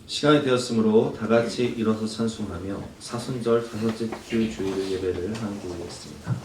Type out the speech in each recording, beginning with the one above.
시간이 되었으므로 다 같이 일어서 찬송하며 사순절 다섯째 주 주일 예배를 하겠습니다.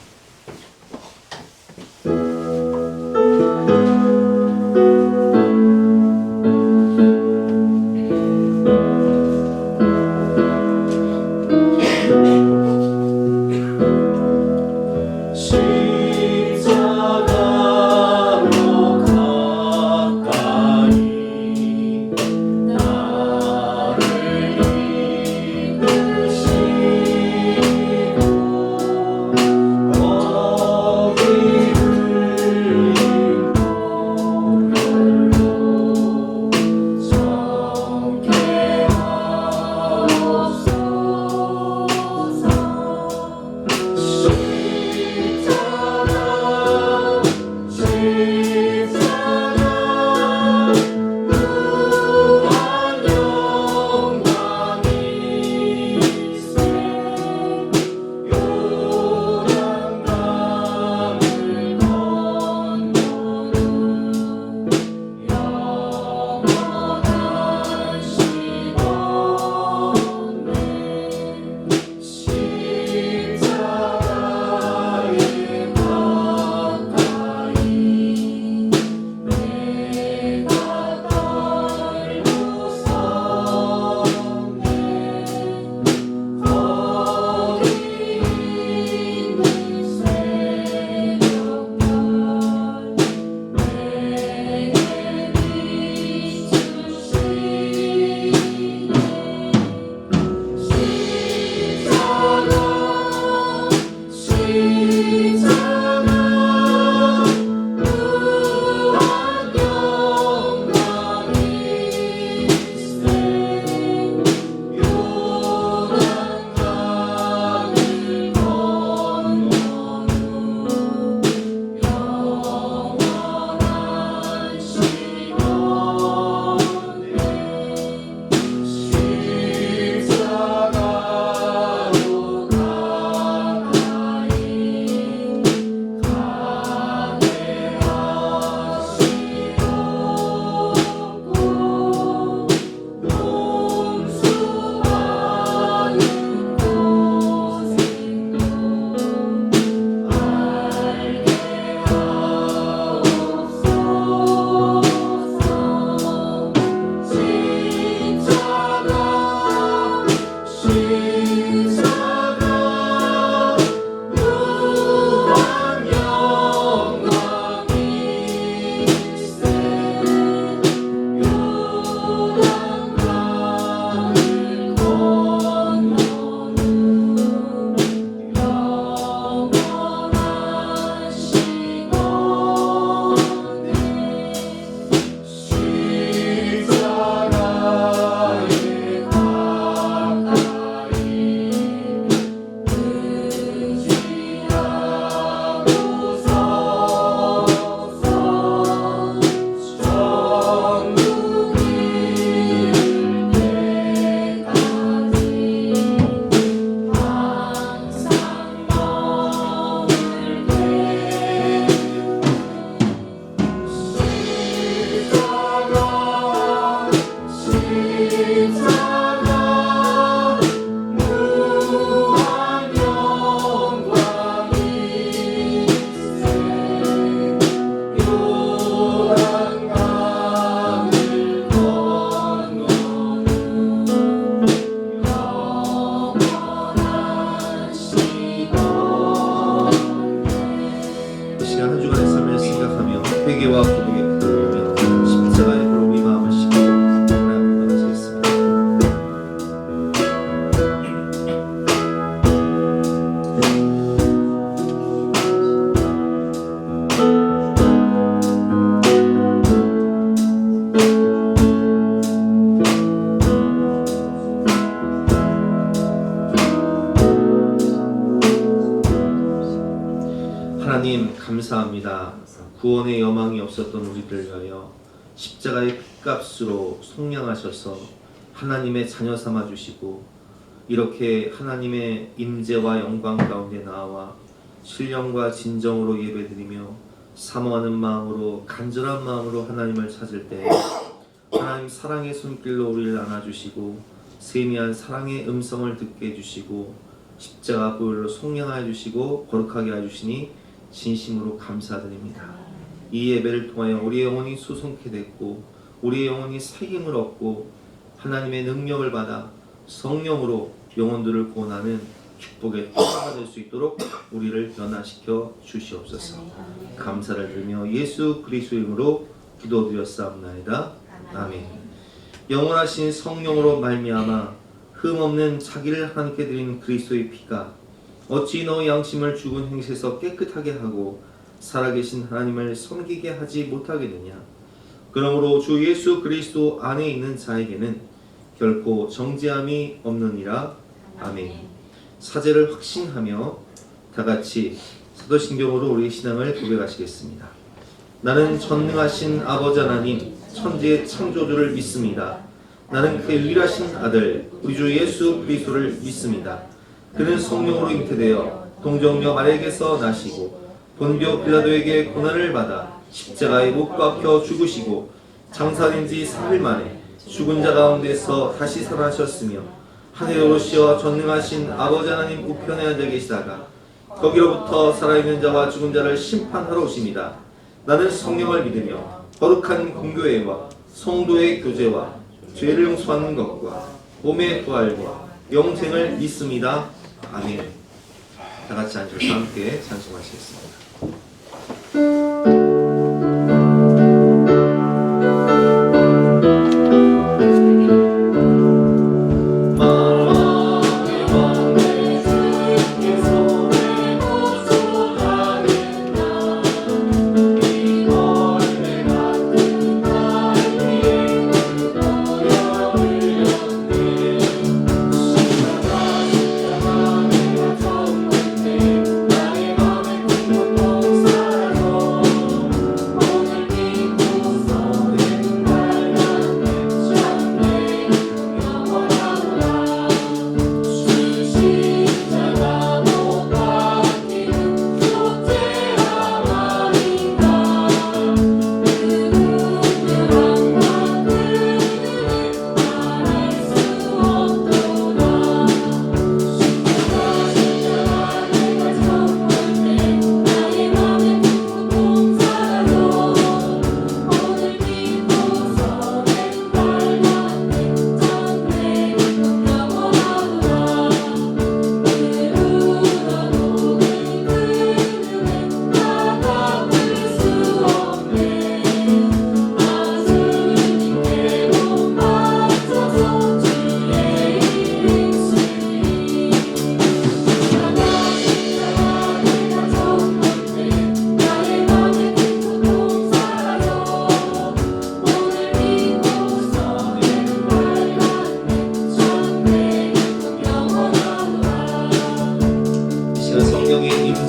회개와 고백에 들으며 십자가의 도로 우리 마음을 싣고 하나님 나가시겠습니다. 하나님 감사합니다. 구원의 여망이 없었던 우리를 위하여 십자가의 피값으로 속량하셔서 하나님의 자녀 삼아 주시고 이렇게 하나님의 임재와 영광 가운데 나와 신령과 진정으로 예배드리며 사모하는 마음으로 간절한 마음으로 하나님을 찾을 때 하나님 사랑의 손길로 우리를 안아주시고 세미한 사랑의 음성을 듣게 해주시고 십자가 보혈로 속량하여 주시고 거룩하게 해주시니 진심으로 감사드립니다. 이 예배를 통하여 우리의 영혼이 수송케 됐고 우리의 영혼이 살림을 얻고 하나님의 능력을 받아 성령으로 영혼들을 구원하는 축복의 통로가 될 수 있도록 우리를 변화시켜 주시옵소서. 감사를 드리며 예수 그리스도의 이름으로 기도드렸사옵나이다. 아멘. 영원하신 성령으로 말미암아 흠없는 자기를 하나님께 드린 그리스도의 피가 어찌 너 양심을 죽은 행실에서 깨끗하게 하고 살아계신 하나님을 섬기게 하지 못하겠느냐. 그러므로 주 예수 그리스도 안에 있는 자에게는 결코 정죄함이 없느니라. 아멘. 사제를 확신하며 다같이 사도신경으로 우리의 신앙을 고백하시겠습니다. 나는 전능하신 아버지 하나님 천지의 창조주를 믿습니다. 나는 그의 유일하신 아들 우리 주 예수 그리스도를 믿습니다. 그는 성령으로 잉태되어 동정녀 마리아에게서 나시고 본디오 빌라도에게 고난을 받아 십자가에 못 박혀 죽으시고 장사된 지 3일 만에 죽은 자 가운데서 다시 살아나셨으며 하늘에 오르시어 전능하신 아버지 하나님 우편에 앉아 계시다가 거기로부터 살아있는 자와 죽은 자를 심판하러 오십니다. 나는 성령을 믿으며 거룩한 공교회와 성도의 교제와 죄를 용서하는 것과 몸의 부활과 영생을 믿습니다. 아멘. 다같이 앉아서 함께 찬송하시겠습니다.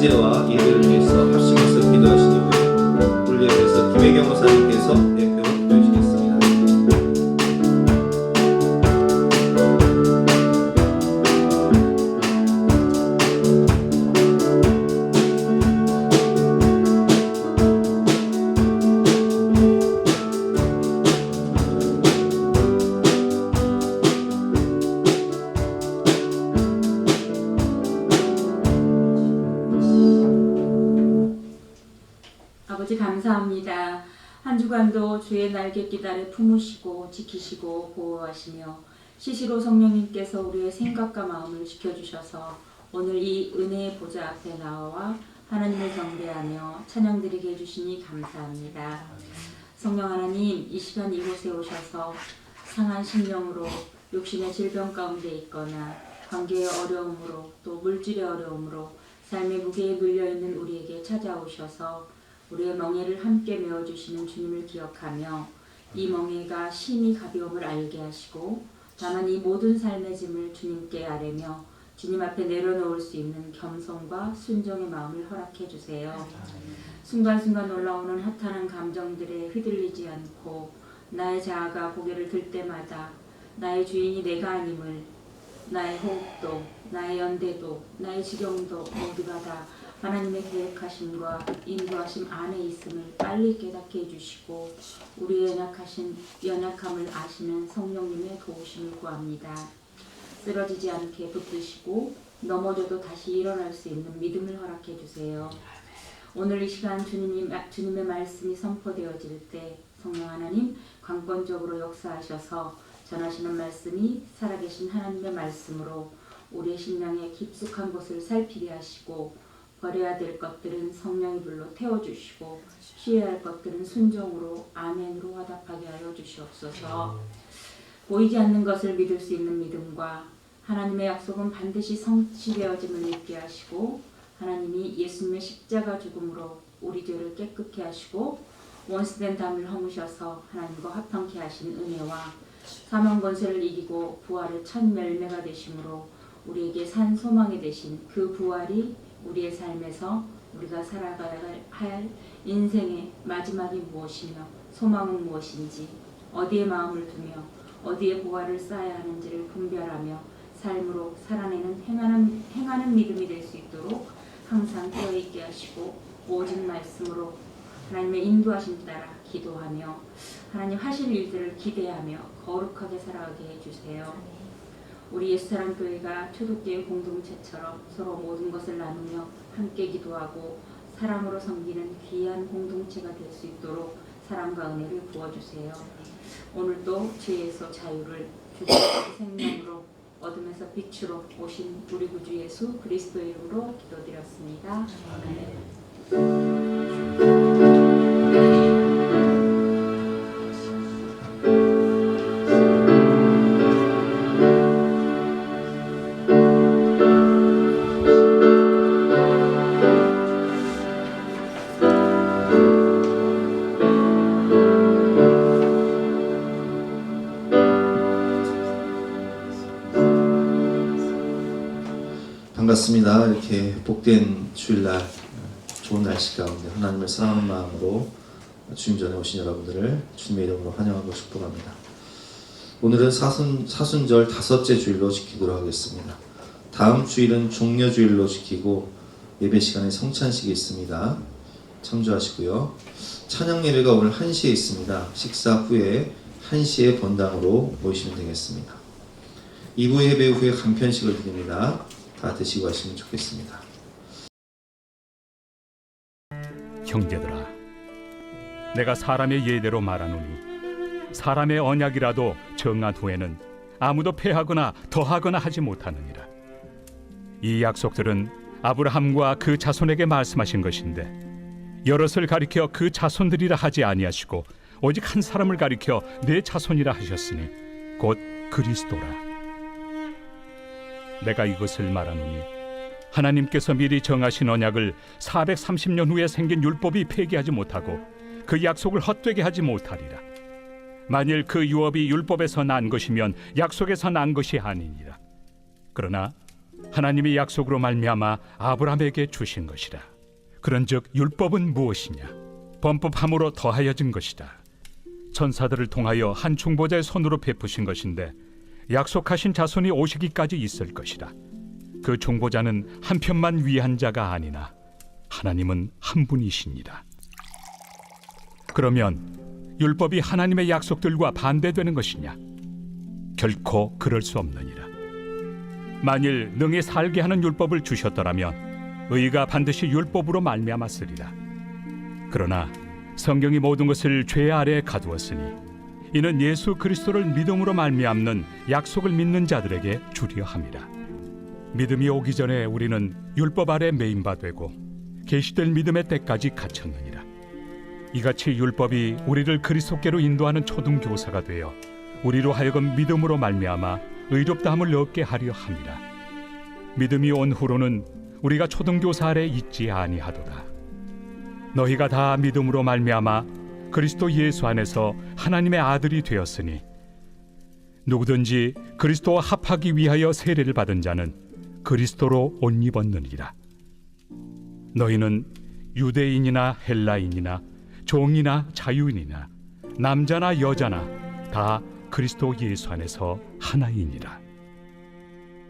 임재와 예배를 위해서 합심해서 기도하신 이후에 우리 옆에서 김혜경 목사님께서 대표로 기도해주시겠습니다. 아버지 감사합니다. 한 주간도 주의 날갯짓 아래 품으시고 지키시고 보호하시며 시시로 성령님께서 우리의 생각과 마음을 지켜주셔서 오늘 이 은혜의 보좌 앞에 나와 하나님을 경배하며 찬양드리게 해주시니 감사합니다. 성령 하나님, 이 시간 이곳에 오셔서 상한 심령으로 육신의 질병 가운데 있거나 관계의 어려움으로 또 물질의 어려움으로 삶의 무게에 눌려있는 우리에게 찾아오셔서 우리의 멍에를 함께 메어주시는 주님을 기억하며 이 멍에가 심히 가벼움을 알게 하시고 다만 이 모든 삶의 짐을 주님께 아뢰며 주님 앞에 내려놓을 수 있는 겸손과 순종의 마음을 허락해 주세요. 순간순간 올라오는 허탄한 감정들에 휘둘리지 않고 나의 자아가 고개를 들 때마다 나의 주인이 내가 아님을, 나의 호흡도, 나의 연대도, 나의 지경도 모두가 다 하나님의 계획하심과 인도하심 안에 있음을 빨리 깨닫게 해주시고 우리의 연약함을 아시는 성령님의 도우심을 구합니다. 쓰러지지 않게 붙드시고 넘어져도 다시 일어날 수 있는 믿음을 허락해 주세요. 오늘 이 시간 주님의 말씀이 선포되어질 때 성령 하나님 강권적으로 역사하셔서 전하시는 말씀이 살아계신 하나님의 말씀으로 우리의 심령에 깊숙한 곳을 살피게 하시고 버려야 될 것들은 성령의 불로 태워주시고 피해야 할 것들은 순종으로 아멘으로 화답하게 하여 주시옵소서. 보이지 않는 것을 믿을 수 있는 믿음과 하나님의 약속은 반드시 성취되어짐을 믿게 하시고 하나님이 예수님의 십자가 죽음으로 우리 죄를 깨끗게 하시고 원수된 담을 허무셔서 하나님과 합당케 하신 은혜와 사망 권세를 이기고 부활의 첫 열매가 되심으로 우리에게 산 소망이 되신 그 부활이 우리의 삶에서 우리가 살아가야 할 인생의 마지막이 무엇이며 소망은 무엇인지 어디에 마음을 두며 어디에 보화를 쌓아야 하는지를 분별하며 삶으로 살아내는 행하는 믿음이 될 수 있도록 항상 깨어있게 하시고 오직 말씀으로 하나님의 인도하심 따라 기도하며 하나님 하실 일들을 기대하며 거룩하게 살아가게 해주세요. 우리 예수사랑교회가 초독교회 공동체처럼 서로 모든 것을 나누며 함께 기도하고 사랑으로 섬기는 귀한 공동체가 될 수 있도록 사랑과 은혜를 부어주세요. 오늘도 죄에서 자유를 주님의 생명으로 어둠에서 빛으로 오신 우리 구주 예수 그리스도의 이름으로 기도드렸습니다. 아멘. 반갑습니다. 이렇게 복된 주일날 좋은 날씨 가운데 하나님을 사랑하는 마음으로 주님 전에 오신 여러분들을 주님의 이름으로 환영하고 축복합니다. 오늘은 사순절 다섯째 주일로 지키도록 하겠습니다. 다음 주일은 종려주일로 지키고 예배 시간에 성찬식이 있습니다. 참조하시고요. 찬양 예배가 오늘 1시에 있습니다. 식사 후에 1시에 본당으로 모이시면 되겠습니다. 2부 예배 후에 간편식을 드립니다. 다 드시고 가시면 좋겠습니다. 형제들아, 내가 사람의 예대로 말하노니 사람의 언약이라도 정한 후에는 아무도 폐하거나 더하거나 하지 못하느니라. 이 약속들은 아브라함과 그 자손에게 말씀하신 것인데 여럿을 가리켜 그 자손들이라 하지 아니하시고 오직 한 사람을 가리켜 내 자손이라 하셨으니 곧 그리스도라. 내가 이것을 말하노니 하나님께서 미리 정하신 언약을 430년 후에 생긴 율법이 폐기하지 못하고 그 약속을 헛되게 하지 못하리라. 만일 그 유업이 율법에서 난 것이면 약속에서 난 것이 아니니라. 그러나 하나님이 약속으로 말미암아 아브라함에게 주신 것이라. 그런즉 율법은 무엇이냐? 범법함으로 더하여진 것이다. 천사들을 통하여 한 중보자의 손으로 베푸신 것인데 약속하신 자손이 오시기까지 있을 것이라. 그 중보자는 한 편만 위한 자가 아니나 하나님은 한 분이시니라. 그러면 율법이 하나님의 약속들과 반대되는 것이냐? 결코 그럴 수 없느니라. 만일 능히 살게 하는 율법을 주셨더라면 의가 반드시 율법으로 말미암았으리라. 그러나 성경이 모든 것을 죄 아래에 가두었으니 이는 예수 그리스도를 믿음으로 말미암는 약속을 믿는 자들에게 주려 함이라. 믿음이 오기 전에 우리는 율법 아래 매인 바 되고 계시될 믿음의 때까지 갇혔느니라. 이같이 율법이 우리를 그리스도께로 인도하는 초등교사가 되어 우리로 하여금 믿음으로 말미암아 의롭다함을 얻게 하려 함이라. 믿음이 온 후로는 우리가 초등교사 아래 있지 아니하도다. 너희가 다 믿음으로 말미암아 그리스도 예수 안에서 하나님의 아들이 되었으니 누구든지 그리스도와 합하기 위하여 세례를 받은 자는 그리스도로 옷 입었느니라. 너희는 유대인이나 헬라인이나 종이나 자유인이나 남자나 여자나 다 그리스도 예수 안에서 하나이니라.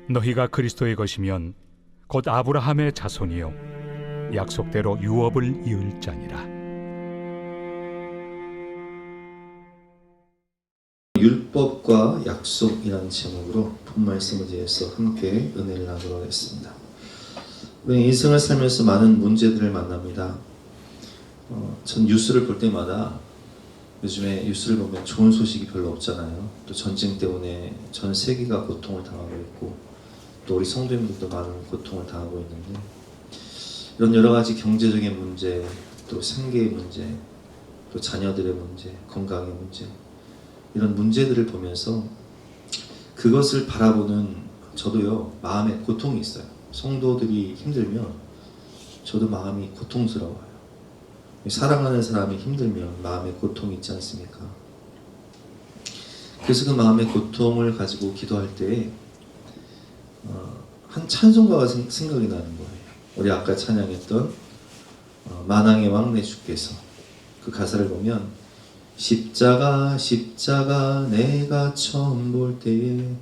너희가 그리스도의 것이면 곧 아브라함의 자손이요 약속대로 유업을 이을 자니라. 율법과 약속이라는 제목으로 본 말씀에 대해서 함께 은혜를 나누도록 하겠습니다. 우리 인생을 살면서 많은 문제들을 만납니다. 전 뉴스를 볼 때마다 요즘에 뉴스를 보면 좋은 소식이 별로 없잖아요. 또 전쟁 때문에 전 세계가 고통을 당하고 있고 또 우리 성도님들도 많은 고통을 당하고 있는데 이런 여러 가지 경제적인 문제, 또 생계의 문제, 또 자녀들의 문제, 건강의 문제 이런 문제들을 보면서 그것을 바라보는 저도요 마음에 고통이 있어요. 성도들이 힘들면 저도 마음이 고통스러워요. 사랑하는 사람이 힘들면 마음에 고통이 있지 않습니까? 그래서 그 마음의 고통을 가지고 기도할 때 한 찬송가가 생각이 나는 거예요. 우리 아까 찬양했던 만왕의 왕 내 주께서 그 가사를 보면 십자가 십자가 내가 처음 볼 때에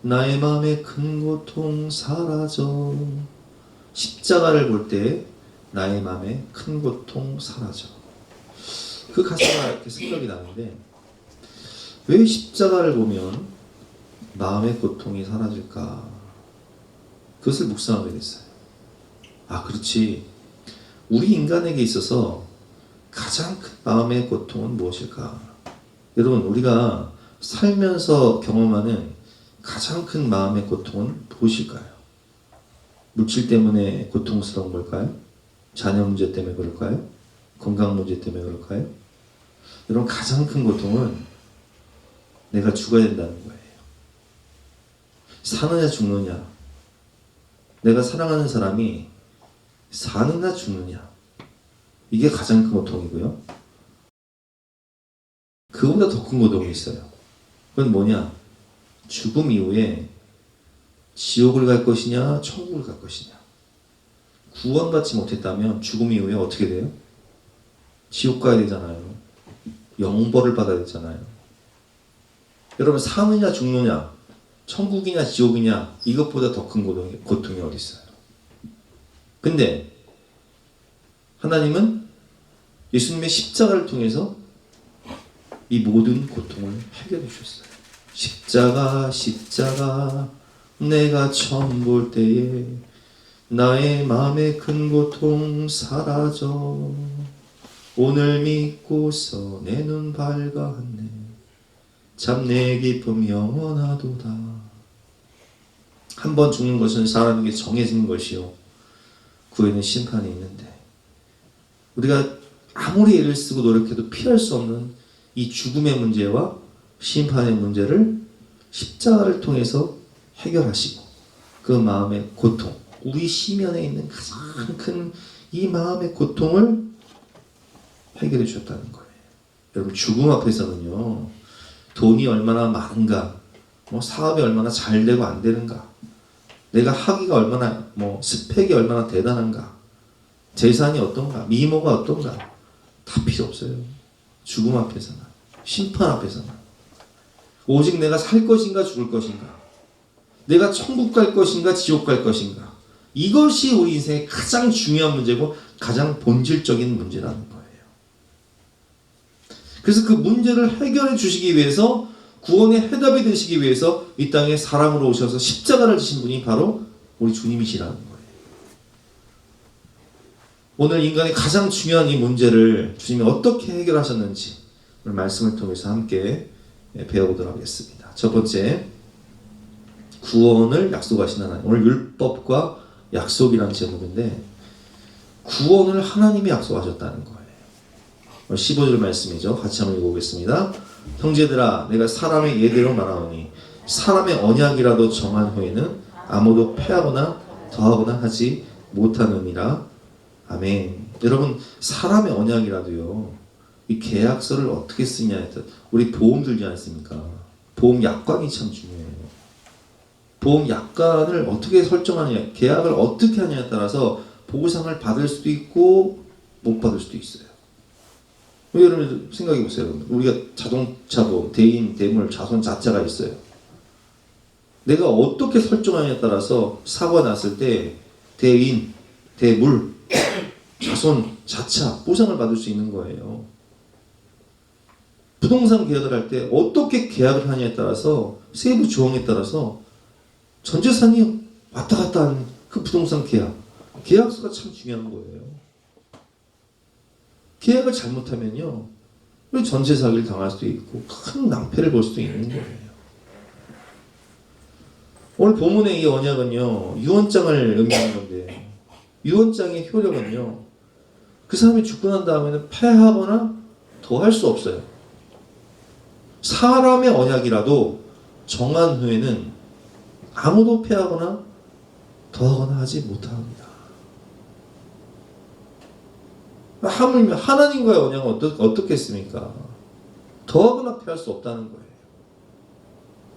나의 마음의 큰 고통 사라져. 십자가를 볼 때 나의 마음의 큰 고통 사라져. 그 가사가 이렇게 생각이 나는데 왜 십자가를 보면 마음의 고통이 사라질까? 그것을 묵상하게 됐어요. 아, 그렇지. 우리 인간에게 있어서 가장 큰 마음의 고통은 무엇일까? 여러분, 우리가 살면서 경험하는 가장 큰 마음의 고통은 무엇일까요? 물질 때문에 고통스러운 걸까요? 자녀 문제 때문에 그럴까요? 건강 문제 때문에 그럴까요? 여러분, 가장 큰 고통은 내가 죽어야 된다는 거예요. 사느냐 죽느냐, 내가 사랑하는 사람이 사느냐 죽느냐, 이게 가장 큰 고통이고요. 그보다 더 큰 고통이 있어요. 그건 뭐냐? 죽음 이후에 지옥을 갈 것이냐 천국을 갈 것이냐. 구원받지 못했다면 죽음 이후에 어떻게 돼요? 지옥 가야 되잖아요. 영벌을 받아야 되잖아요. 여러분, 사느냐 죽느냐, 천국이냐 지옥이냐, 이것보다 더 큰 고통이 어디 있어요? 근데 하나님은 예수님의 십자가를 통해서 이 모든 고통을 해결해 주셨어요. 십자가 십자가 내가 처음 볼 때에 나의 마음의 큰 고통 사라져. 오늘 믿고서 내 눈 밝았네. 참 내 기쁨 영원하도다. 한 번 죽는 것은 사람에게 정해진 것이요 그 후에는 심판이 있는데 우리가 아무리 애를 쓰고 노력해도 피할 수 없는 이 죽음의 문제와 심판의 문제를 십자가를 통해서 해결하시고 그 마음의 고통, 우리 시면에 있는 가장 큰 이 마음의 고통을 해결해 주셨다는 거예요. 여러분, 죽음 앞에서는요 돈이 얼마나 많은가, 사업이 얼마나 잘 되고 안 되는가, 내가 학위가 얼마나 스펙이 얼마나 대단한가, 재산이 어떤가, 미모가 어떤가, 다 필요 없어요. 죽음 앞에서는, 심판 앞에서는 오직 내가 살 것인가 죽을 것인가, 내가 천국 갈 것인가 지옥 갈 것인가, 이것이 우리 인생의 가장 중요한 문제고 가장 본질적인 문제라는 거예요. 그래서 그 문제를 해결해 주시기 위해서, 구원의 해답이 되시기 위해서 이 땅에 사람으로 오셔서 십자가를 지신 분이 바로 우리 주님이시라는 거예요. 오늘 인간의 가장 중요한 이 문제를 주님이 어떻게 해결하셨는지 오늘 말씀을 통해서 함께 배워보도록 하겠습니다. 첫 번째, 구원을 약속하신 하나님. 오늘 율법과 약속이라는 제목인데 구원을 하나님이 약속하셨다는 거예요. 15절 말씀이죠. 같이 한번 읽어보겠습니다. 형제들아, 내가 사람의 예대로 말하오니 사람의 언약이라도 정한 후에는 아무도 패하거나 더하거나 하지 못하느니라. 아멘. 여러분, 사람의 언약이라도요, 이 계약서를 어떻게 쓰냐에 따라, 우리 보험 들지 않습니까? 보험 약관이 참 중요해요. 보험 약관을 어떻게 설정하느냐, 계약을 어떻게 하냐에 따라서 보상을 받을 수도 있고 못 받을 수도 있어요. 여러분 생각해 보세요. 우리가 자동차 보험, 대인, 대물, 자손, 자자가 있어요. 내가 어떻게 설정하냐에 따라서 사고가 났을 때 대인, 대물, 자손, 자차, 보상을 받을 수 있는 거예요. 부동산 계약을 할 때 어떻게 계약을 하냐에 따라서 세부 조항에 따라서 전 재산이 왔다 갔다 하는 그 부동산 계약서가 참 중요한 거예요. 계약을 잘못하면요, 전세 사기를 당할 수도 있고 큰 낭패를 볼 수도 있는 거예요. 오늘 본문의 이 언약은요, 유언장을 의미하는 건데, 유언장의 효력은요, 그 사람이 죽고 난 다음에는 폐하거나 더 할 수 없어요. 사람의 언약이라도 정한 후에는 아무도 폐하거나 더하거나 하지 못합니다. 하물며 하나님과의 언약은 어떻겠습니까? 더하거나 폐할 수 없다는 거예요.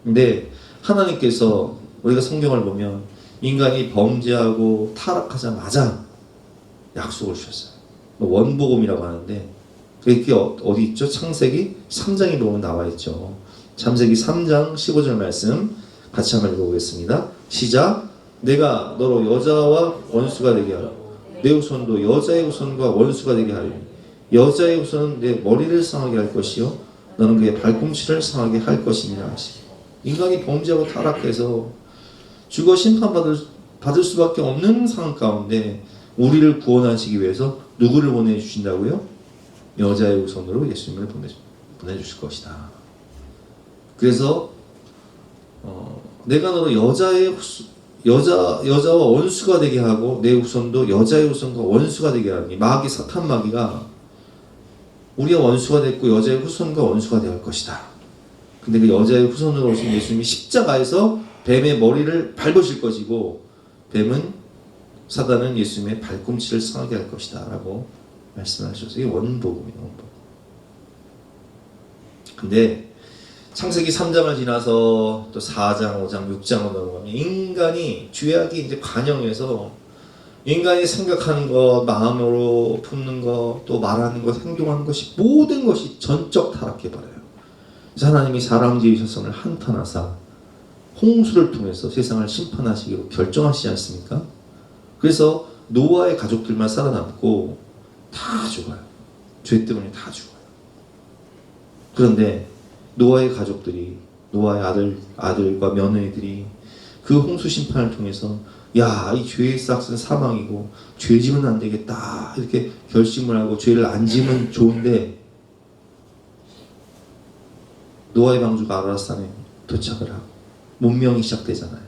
근데 하나님께서 우리가 성경을 보면 인간이 범죄하고 타락하자마자 약속을 주셨어요. 원복음이라고 하는데 그게 어디 있죠? 창세기 3장에 보면 나와 있죠. 창세기 3장 15절 말씀 같이 한번 읽어보겠습니다. 시작. 내가 너로 여자와 원수가 되게 하라. 내 후손도 여자의 후손과 원수가 되게 하리니 여자의 후손은 내 머리를 상하게 할 것이요 너는 그의 발꿈치를 상하게 할 것이니라 하시고, 인간이 범죄하고 타락해서 죽어 심판받을 수밖에 없는 상황 가운데 우리를 구원하시기 위해서 누구를 보내주신다고요? 여자의 후손으로 예수님을 보내주실 것이다. 그래서 내가 너로 여자와 원수가 되게 하고 내 후손도 여자의 후손과 원수가 되게 하니, 마귀 사탄 마귀가 우리가 원수가 됐고 여자의 후손과 원수가 될 것이다. 근데 그 여자의 후손으로 오신 예수님이 십자가에서 뱀의 머리를 밟으실 것이고 뱀은 사단은 예수님의 발꿈치를 상하게 할 것이다 라고 말씀하셨어요. 이게 원복음이에요. 원복음. 근데 창세기 3장을 지나서 또 4장, 5장, 6장으로 넘어가면 인간이 죄악이 이제 관영해서 인간이 생각하는 것, 마음으로 품는 것, 또 말하는 것, 행동하는 것이 모든 것이 전적 타락해버려요. 그래서 하나님이 사람 지으셨음을 한탄하사 홍수를 통해서 세상을 심판하시기로 결정하시지 않습니까? 그래서 노아의 가족들만 살아남고 다 죽어요. 죄 때문에 다 죽어요. 그런데 노아의 가족들이, 노아의 아들과 며느리들이 그 홍수 심판을 통해서 야, 이 죄의 싹은 사망이고 죄 지면 안 되겠다 이렇게 결심을 하고 죄를 안 지면 좋은데, 노아의 방주가 아라산에 도착을 하고 문명이 시작되잖아요.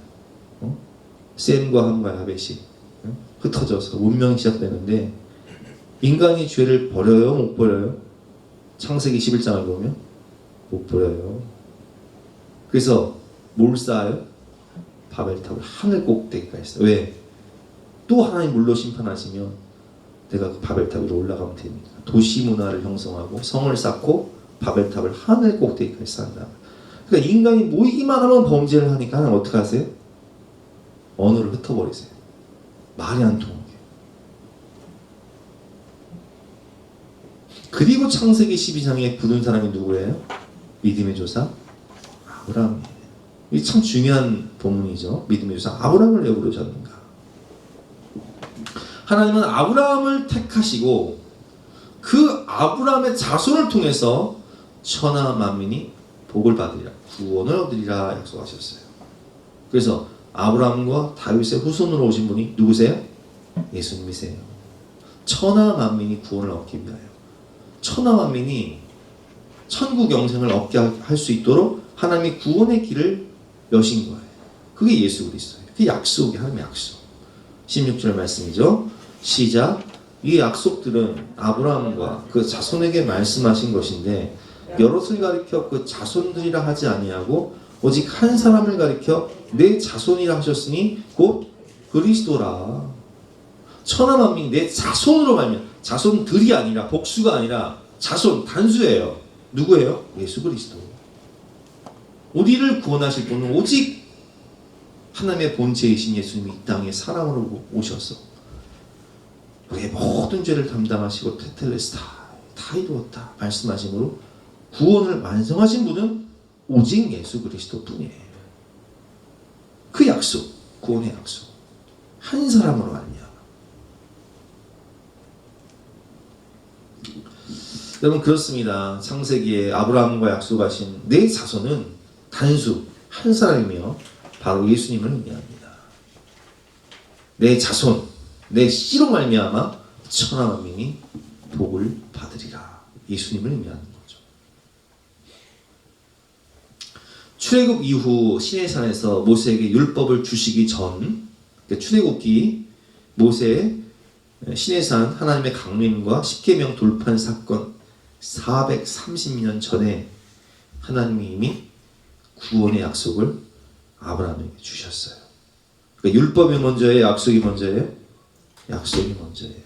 셈과 함과 야벳이 흩어져서 문명이 시작되는데 인간이 죄를 버려요? 못 버려요? 창세기 11장을 보면 못 버려요. 그래서 뭘 쌓아요? 바벨탑을 하늘 꼭대기까지 쌓아요. 왜? 또 하나님 물로 심판하시면 내가 그 바벨탑 위로 올라가면 됩니다. 도시 문화를 형성하고 성을 쌓고 바벨탑을 하늘 꼭대기까지 쌓는다. 그러니까 인간이 모이기만 하면 범죄를 하니까 하나님 어떻게 하세요? 언어를 흩어버리세요. 말이 안 통하게. 그리고 창세기 12장에 부른 사람이 누구예요? 믿음의 조사 아브라함이에요. 이게 참 중요한 본문이죠. 믿음의 조사 아브라함을 왜 부르셨는가? 하나님은 아브라함을 택하시고 그 아브라함의 자손을 통해서 천하 만민이 복을 받으리라, 구원을 얻으리라 약속하셨어요. 그래서 아브라함과 다윗의 후손으로 오신 분이 누구세요? 예수님이세요. 천하 만민이 구원을 얻기 위하여, 천하 만민이 천국 영생을 얻게 할 수 있도록 하나님이 구원의 길을 여신 거예요. 그게 예수 그리스도예요. 그 약속이 하나님의 약속. 16절 말씀이죠. 시작. 이 약속들은 아브라함과 그 자손에게 말씀하신 것인데 여럿을 가리켜 그 자손들이라 하지 아니하고 오직 한 사람을 가리켜 내 자손이라 하셨으니 곧 그리스도라. 천하 만민이 내 자손으로 말면, 자손들이 아니라, 복수가 아니라 자손, 단수예요. 누구예요? 예수 그리스도. 우리를 구원하실 분은 오직 하나님의 본체이신 예수님이 이 땅에 사람으로 오셔서 우리의 모든 죄를 담당하시고 테텔레스타 다 이루었다 말씀하심으로 구원을 완성하신 분은 오직 예수 그리스도 뿐이에요. 그 약속, 구원의 약속, 한 사람으로 말미암아 여러분 그렇습니다. 창세기에 아브라함과 약속하신 내 자손은 단수 한 사람이며 바로 예수님을 의미합니다. 내 자손, 내 씨로 말미암아 천하 만민이 복을 받으리라. 예수님을 의미하는 거죠. 출애굽 이후 시내산에서 모세에게 율법을 주시기 전, 그러니까 출애굽기 모세 시내산 하나님의 강림과 십계명 돌판 사건 430년 전에 하나님이 이미 구원의 약속을 아브라함에게 주셨어요. 그러니까 율법이 먼저예요? 약속이 먼저예요? 약속이 먼저예요.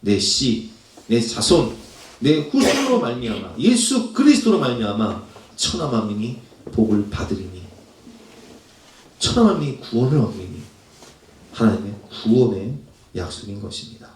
내 씨, 내 자손, 내 후손으로 말미암아 예수 그리스도로 말미암아 천하 만민이 복을 받으리니, 천하 만민이 구원을 얻으리니 하나님의 구원의 약속인 것입니다.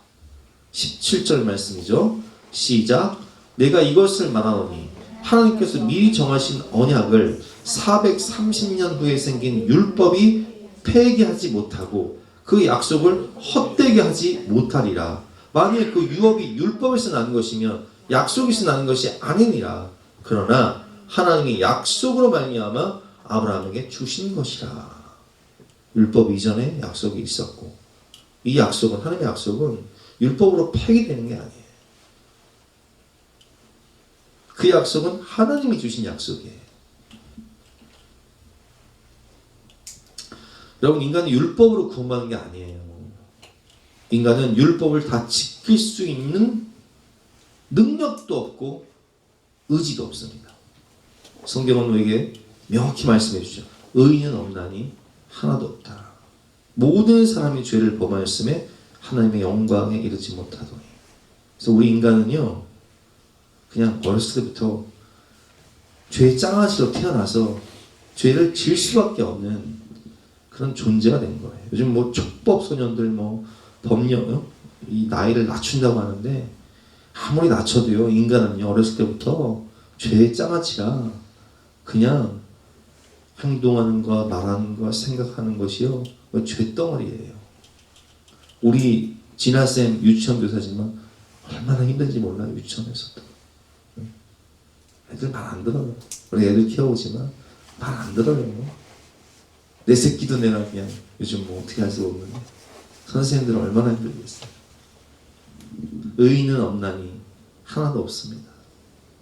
17절 말씀이죠. 시작. 내가 이것을 말하노니 하나님께서 미리 정하신 언약을 430년 후에 생긴 율법이 폐기하지 못하고 그 약속을 헛되게 하지 못하리라. 만일 그 유업이 율법에서 나는 것이면 약속에서 나는 것이 아니니라. 그러나 하나님이 약속으로 말미암아 아브라함에게 주신 것이라. 율법 이전에 약속이 있었고 이 약속은, 하나님의 약속은 율법으로 폐기되는 게 아니에요. 그 약속은 하나님이 주신 약속이에요. 여러분, 인간은 율법으로 구원받는 게 아니에요. 인간은 율법을 다 지킬 수 있는 능력도 없고 의지도 없습니다. 성경은 우리에게 명확히 말씀해 주죠. 의인은 없나니 하나도 없다. 모든 사람이 죄를 범하였음에 하나님의 영광에 이르지 못하더니. 그래서 우리 인간은요, 그냥 어렸을 때부터 죄의 짱아지로 태어나서 죄를 질 수밖에 없는 그런 존재가 된 거예요. 요즘 뭐 촉법 소년들 뭐 법령 이 나이를 낮춘다고 하는데 아무리 낮춰도요, 인간은요 어렸을 때부터 죄의 짱아지라 그냥 행동하는 거, 말하는 거, 생각하는 것이요 죄덩어리예요. 우리 진아쌤 유치원 교사지만 얼마나 힘든지 몰라요. 유치원에서도 애들 말 안 들어요. 우리 애들 키워보지만 말 안 들어요. 내 새끼도 내가 그냥 요즘 뭐 어떻게 할 수가 없는데 선생님들은 얼마나 힘들겠어요. 의인은 없나니 하나도 없습니다.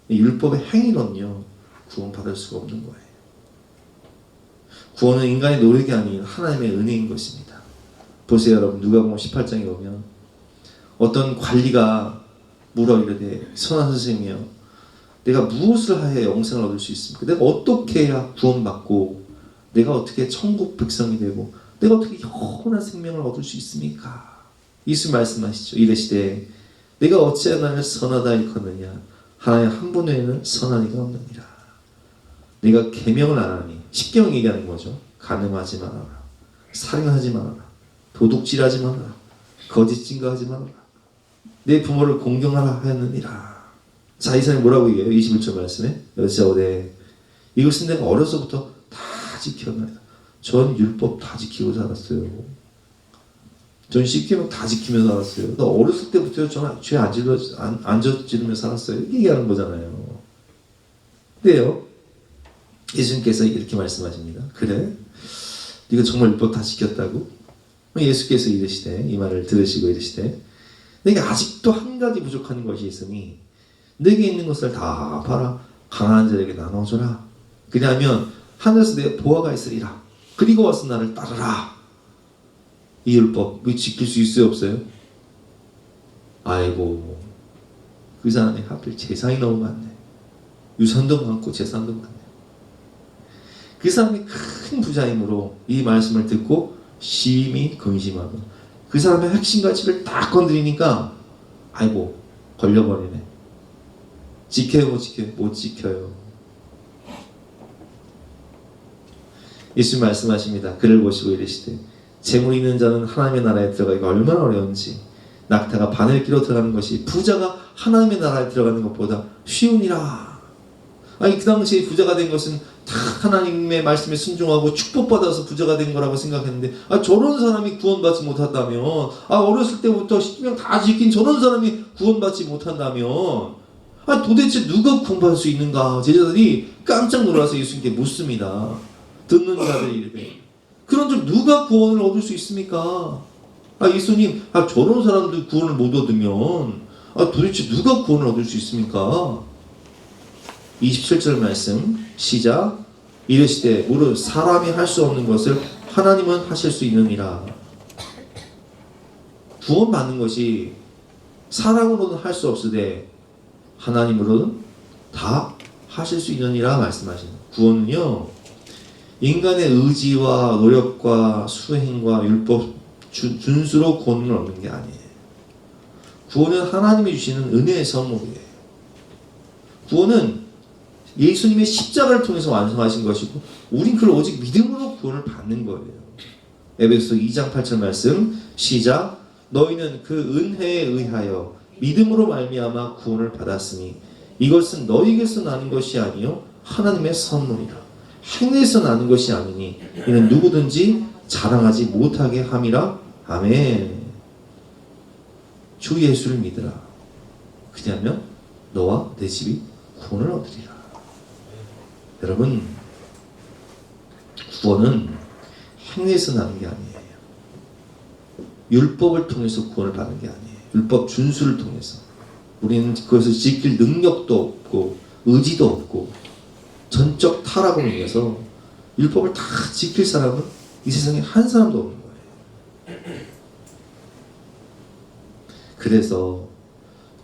율법의 행위론요 구원받을 수가 없는 거예요. 구원은 인간의 노력이 아닌 하나님의 은혜인 것입니다. 보세요 여러분, 누가복음 18장에 보면 어떤 관리가 물어 이르되 선한 선생님이여, 내가 무엇을 하여야 영생을 얻을 수 있습니까? 내가 어떻게 해야 구원받고 내가 어떻게 천국 백성이 되고 내가 어떻게 영원한 생명을 얻을 수 있습니까? 예수 말씀하시죠. 이르시되 내가 어찌하여 나를 선하다 일컫느냐, 하나님 한 분 외에는 선한 이가 없느니라. 네가 계명을 안 하니, 십계명 얘기하는 거죠. 간음하지 말아라, 살인하지 말아라, 도둑질하지 말아라, 거짓 증거하지 말아라, 내 부모를 공경하라 하였느니라. 자, 이 사람이 뭐라고 얘기해요? 21절 말씀에 여자오되 이것은 내가 어려서부터 다 지켰나이다. 전 율법 다 지키고 살았어요. 전 십계명 다 지키며 살았어요. 나 어렸을 때부터 저는 죄 안 저지르며 살았어요. 이렇게 얘기하는 거잖아요. 근데요, 예수님께서 이렇게 말씀하십니다. 그래? 네가 정말 율법 다 지켰다고? 예수께서 이르시되, 이 말을 들으시고 이르시되, 내가 아직도 한 가지 부족한 것이 있으니 내게 있는 것을 다 팔아 가난한 자에게 나눠줘라. 그리하면 하늘에서 내 보화가 있으리라. 그리고 와서 나를 따르라. 이 율법 이거 지킬 수 있어요 없어요? 아이고, 그 사람이 하필 재산이 너무 많네. 유산도 많고 재산도 많네. 그 사람이 큰 부자이므로 이 말씀을 듣고 심히 근심하고 그 사람의 핵심 가치를 딱 건드리니까 아이고 걸려버리네. 지켜요 못 지켜요? 못 지켜요. 예수 말씀하십니다. 그를 보시고 이르시되 재물 있는 자는 하나님의 나라에 들어가기가 얼마나 어려운지, 낙타가 바늘기로 들어가는 것이 부자가 하나님의 나라에 들어가는 것보다 쉬우니라. 아니, 그 당시에 부자가 된 것은 다 하나님의 말씀에 순종하고 축복받아서 부자가 된 거라고 생각했는데, 저런 사람이 구원받지 못한다면, 어렸을 때부터 십계명 다 지킨 저런 사람이 구원받지 못한다면 도대체 누가 구원받을 수 있는가? 제자들이 깜짝 놀라서 예수님께 묻습니다. 듣는 자들이 이르되 그런 즉 누가 구원을 얻을 수 있습니까? 예수님, 저런 사람들 구원을 못 얻으면 도대체 누가 구원을 얻을 수 있습니까? 27절 말씀 시작. 이르시되 무릇 사람이 할 수 없는 것을 하나님은 하실 수 있느니라. 구원받는 것이 사람으로는 할 수 없으되 하나님으로는 다 하실 수 있느니라 말씀하시는 구원은요, 인간의 의지와 노력과 수행과 율법 준수로 구원을 얻는 게 아니에요. 구원은 하나님이 주시는 은혜의 선물이에요. 구원은 예수님의 십자가를 통해서 완성하신 것이고 우린 그걸 오직 믿음으로 구원을 받는 거예요. 에베소서 2장 8절 말씀 시작. 너희는 그 은혜에 의하여 믿음으로 말미암아 구원을 받았으니 이것은 너희에게서 나는 것이 아니요 하나님의 선물이라. 행위에서 나는 것이 아니니 이는 누구든지 자랑하지 못하게 함이라. 아멘. 주 예수를 믿으라. 그리하면 너와 내 집이 구원을 얻으리라. 여러분, 구원은 행위에서 나는 게 아니에요. 율법을 통해서 구원을 받는 게 아니에요. 율법 준수를 통해서. 우리는 그것을 지킬 능력도 없고 의지도 없고 전적 타락으로 인해서 율법을 다 지킬 사람은 이 세상에 한 사람도 없는 거예요. 그래서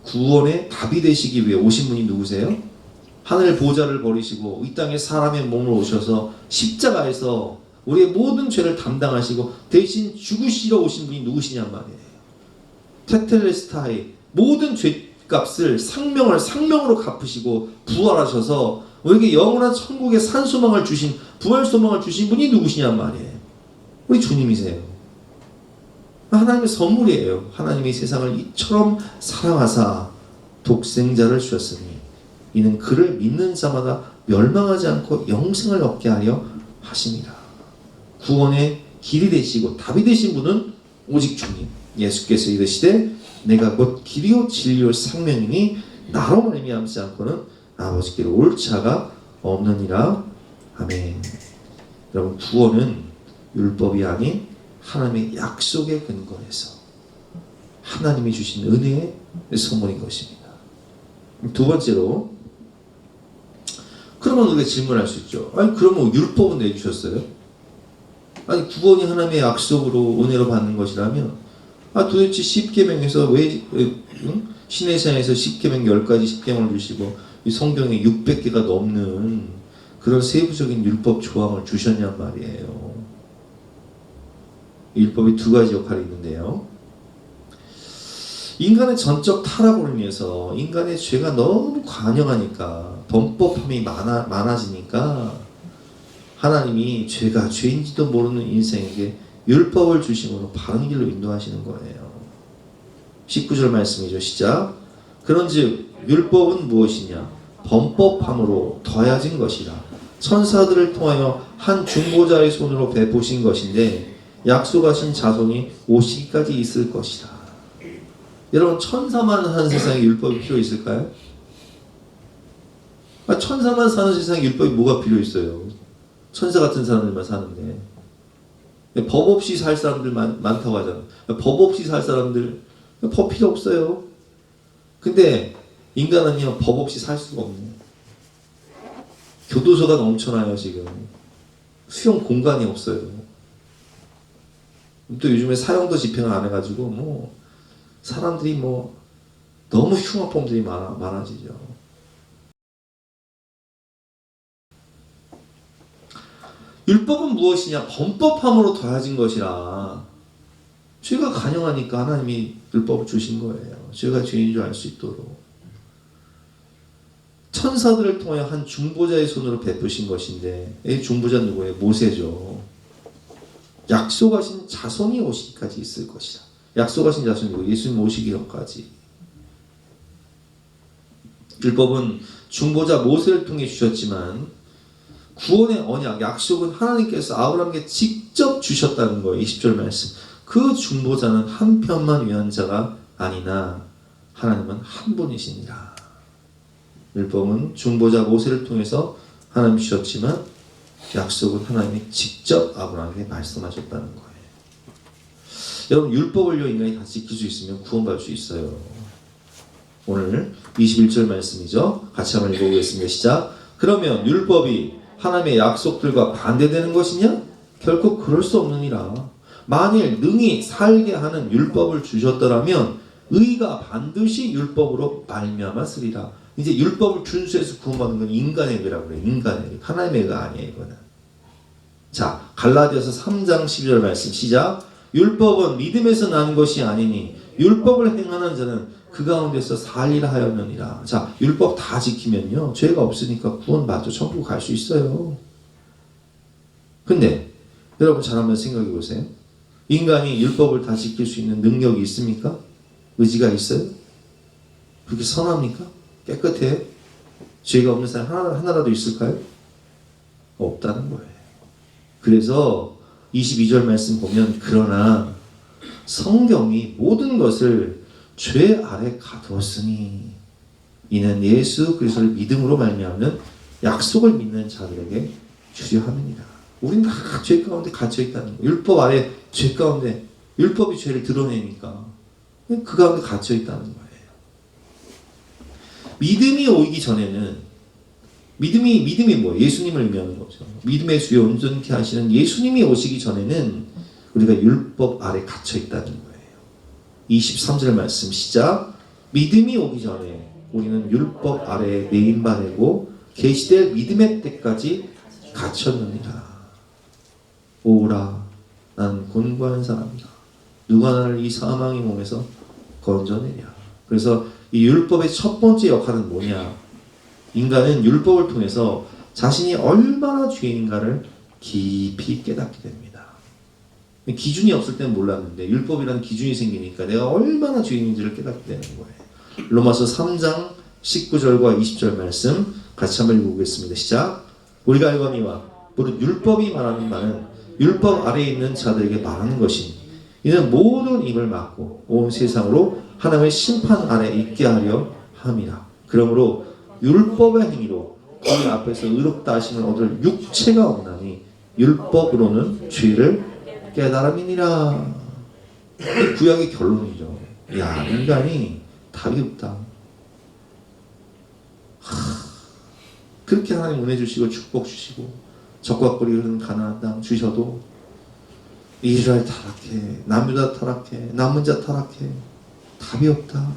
구원의 답이 되시기 위해 오신 분이 누구세요? 하늘 보좌를 버리시고 이 땅에 사람의 몸을 오셔서 십자가에서 우리의 모든 죄를 담당하시고 대신 죽으시러 오신 분이 누구시냔 말이에요. 테텔레스타이 모든 죄값을 상명으로 갚으시고 부활하셔서 우리에게 영원한 천국의 산소망을 주신 부활소망을 주신 분이 누구시냔 말이에요. 우리 주님이세요. 하나님의 선물이에요. 하나님이 세상을 이처럼 사랑하사 독생자를 주셨으니 이는 그를 믿는 자마다 멸망하지 않고 영생을 얻게 하려 하십니다. 구원의 길이 되시고 답이 되신 분은 오직 주님 예수께서 이르시되 내가 곧 길이요 진리요 생명이니 나로 말미암지 않고는 아버지께로 올 자가 없느니라. 아멘. 여러분, 구원은 율법이 아닌 하나님의 약속에 근거해서 하나님이 주신 은혜의 선물인 것입니다. 두 번째로, 그러면 우리가 질문할 수 있죠. 그러면 율법은 내주셨어요? 구원이 하나님의 약속으로 은혜로 받는 것이라면 도대체 10계명에서 왜 시내산에서 10계명 10가지 10계명을 주시고 이 성경에 600개가 넘는 그런 세부적인 율법 조항을 주셨냔 말이에요. 율법이 두 가지 역할이 있는데요. 인간의 전적 타락으로 인해서 인간의 죄가 너무 관영하니까 범법함이 많아지니까 하나님이 죄가 죄인지도 모르는 인생에게 율법을 주심으로 바른 길로 인도하시는 거예요. 19절 말씀이죠. 시작. 그런즉 율법은 무엇이냐? 범법함으로 더해진 것이라. 천사들을 통하여 한 중보자의 손으로 베푸신 것인데 약속하신 자손이 오시기까지 있을 것이라. 여러분, 천사만 사는 세상에 율법이 필요 있을까요? 천사만 사는 세상에 율법이 뭐가 필요 있어요? 천사 같은 사람들만 사는데. 법 없이 살 사람들 많다고 하잖아. 법 없이 살 사람들 법 필요 없어요. 근데 인간은요, 법 없이 살 수가 없네요. 교도소가 넘쳐나요. 지금 수용 공간이 없어요. 또 요즘에 사형도 집행을 안 해가지고 사람들이 너무 흉악범들이 많아지죠. 율법은 무엇이냐? 범법함으로 더해진 것이라. 죄가 간영하니까 하나님이 율법을 주신 거예요. 죄가 죄인 줄 알 수 있도록. 천사들을 통해 한 중보자의 손으로 베푸신 것인데, 이 중보자 누구예요? 모세죠. 약속하신 자손이 오시기까지 있을 것이다. 약속하신 자손이고 예수님 오시기까지. 율법은 중보자 모세를 통해 주셨지만 구원의 언약, 약속은 하나님께서 아브라함에게 직접 주셨다는 거예요. 20절 말씀. 그 중보자는 한 편만 위한 자가 아니나 하나님은 한 분이시니라. 율법은 중보자 모세를 통해서 하나님 주셨지만 약속은 하나님이 직접 아브라함에게 말씀하셨다는 거예요. 여러분, 율법을요 인간이 다 지킬 수 있으면 구원받을 수 있어요. 오늘 21절 말씀이죠. 같이 한번 읽어보겠습니다. 시작. 그러면 율법이 하나님의 약속들과 반대되는 것이냐? 결코 그럴 수 없느니라. 만일 능히 살게 하는 율법을 주셨더라면 의가 반드시 율법으로 말미암았으리라. 이제 율법을 준수해서 구원받는 건 인간의 의라고 그래요. 인간의 의. 하나님의 의가 아니에요. 이거는. 자, 갈라디아서 3장 12절 말씀 시작. 율법은 믿음에서 난 것이 아니니 율법을 행하는 자는 그 가운데서 살리라 하였느니라. 자, 율법 다 지키면요 죄가 없으니까 구원받아 천국 갈 수 있어요. 근데 여러분 잘 한번 생각해 보세요. 인간이 율법을 다 지킬 수 있는 능력이 있습니까? 의지가 있어요? 그렇게 선합니까? 깨끗해? 죄가 없는 사람 하나라도 있을까요? 없다는 거예요. 그래서 22절 말씀 보면 그러나 성경이 모든 것을 죄 아래 가두었으니 이는 예수 그리스도를 믿음으로 말미암는 약속을 믿는 자들에게 주려 함이니라. 우린 다 죄 가운데 갇혀 있다는 거예요. 율법 아래 죄 가운데 율법이 죄를 드러내니까 그 가운데 갇혀 있다는 거예요. 믿음이 오기 전에는 믿음이 뭐예요? 예수님을 의미하는 거죠. 믿음의 주요 온전케 하시는 예수님이 오시기 전에는 우리가 율법 아래 갇혀 있다는 거예요. 23절 말씀 시작. 믿음이 오기 전에 우리는 율법 아래 매인바되고 계시될 믿음의 때까지 갇혔느니라. 오라, 난 곤고한 사람이다. 누가 나를 이 사망의 몸에서 건져내랴. 그래서 이 율법의 첫 번째 역할은 뭐냐? 인간은 율법을 통해서 자신이 얼마나 죄인인가를 깊이 깨닫게 됩니다. 기준이 없을 때는 몰랐는데 율법이라는 기준이 생기니까 내가 얼마나 죄인인지를 깨닫게 되는 거예요. 로마서 3장 19절과 20절 말씀 같이 한번 읽어보겠습니다. 시작. 우리가 알거니와 무릇 율법이 말하는 바는 율법 아래에 있는 자들에게 말하는 것이니 이는 모든 입을 막고 온 세상으로 하나님의 심판 아래 있게 하려 함이라. 그러므로 율법의 행위로 그의 앞에서 의롭다 하심을 얻을 육체가 없나니 율법으로는 죄를 깨달음이니라. 구약의 결론이죠. 야, 인간이 답이 없다. 그렇게 하나님 은혜 주시고 축복 주시고 적과거리 흐르는 가나안 땅 주셔도 이스라엘 타락해, 남유다 타락해, 남은 자 타락해, 답이 없다.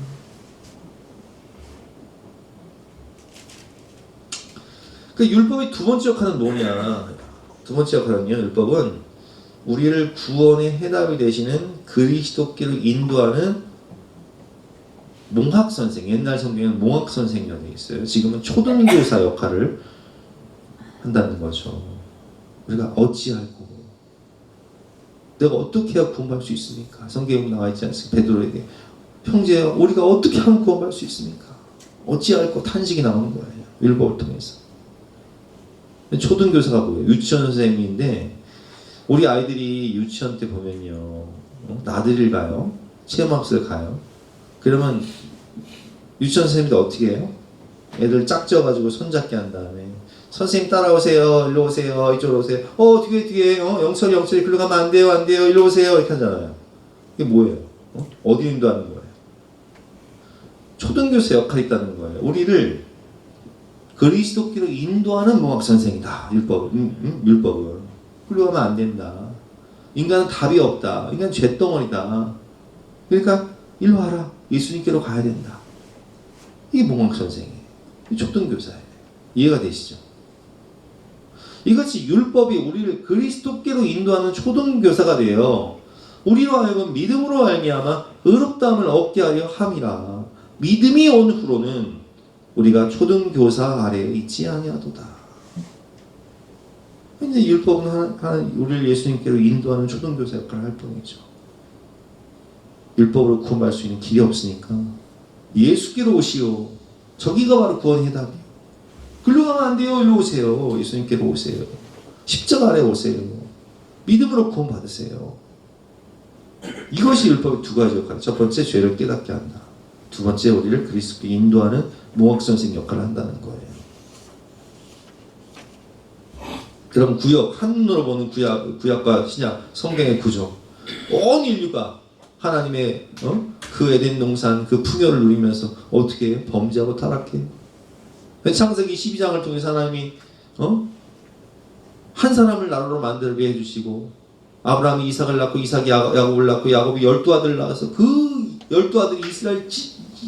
그 율법의 두 번째 역할은 뭐냐? 두 번째 역할은요, 율법은 우리를 구원의 해답이 되시는 그리스도께로 인도하는 몽학 선생, 옛날 성경에는 몽학 선생이라고 되어 있어요. 지금은 초등교사 역할을 한다는 거죠. 우리가 어찌할꼬, 내가 어떻게 해야 구원받을 수 있습니까? 성경에 나와 있지 않습니까? 베드로에게 형제여, 우리가 어떻게 하면 구원받을 수 있습니까? 어찌할꼬 탄식이 나오는 거예요. 율법을 통해서. 초등교사가 뭐예요? 유치원 선생님인데 우리 아이들이 유치원 때 보면요, 나들이를 가요, 체험학습을 가요. 그러면 유치원 선생님들 어떻게 해요? 애들 짝져가지고 손잡게 한 다음에 선생님 따라오세요, 일로 오세요, 이쪽으로 오세요. 뒤에 영철이 글로 가면 안 돼요, 일로 오세요, 이렇게 하잖아요. 이게 뭐예요? 어디 인도하는 거예요? 초등교사 역할이 있다는 거예요. 우리를 그리스도께로 인도하는 몽학 선생이다. 율법은 글로 가면 안 된다. 인간은 답이 없다. 인간은 죄덩어리다. 그러니까 일로 와라. 예수님께로 가야 된다. 이게 몽학 선생이에요. 초등교사예요. 이해가 되시죠? 이같이 율법이 우리를 그리스도께로 인도하는 초등교사가 되어 우리로 하여금 믿음으로 말미암아 의롭다함을 얻게 하려 함이라. 믿음이 온 후로는 우리가 초등교사 아래에 있지 아니하도다. 이제 율법은 우리를 예수님께로 인도하는 초등교사 역할을 할 뿐이죠. 율법으로 구원받을 수 있는 길이 없으니까 예수께로 오시오. 저기가 바로 구원의 해답이에요. 글로 가면 안 돼요. 일로 오세요. 예수님께로 오세요. 십자가 아래 오세요. 믿음으로 구원받으세요. 이것이 율법의 두 가지 역할. 첫 번째, 죄를 깨닫게 한다. 두 번째, 우리를 그리스도께 인도하는 몽학선생 역할을 한다는 거예요. 그럼 구약, 한눈으로 보는 구약과 신약 성경의 구조, 온 인류가 하나님의 그 에덴 동산 그 풍요를 누리면서 어떻게 해요? 범죄하고 타락해요. 창세기 12장을 통해서 하나님이 한 사람을 나라로 만들게 해주시고, 아브라함이 이삭을 낳고 이삭이 야곱을 낳고 야곱이 12아들을 낳아서 그 12아들이 이스라엘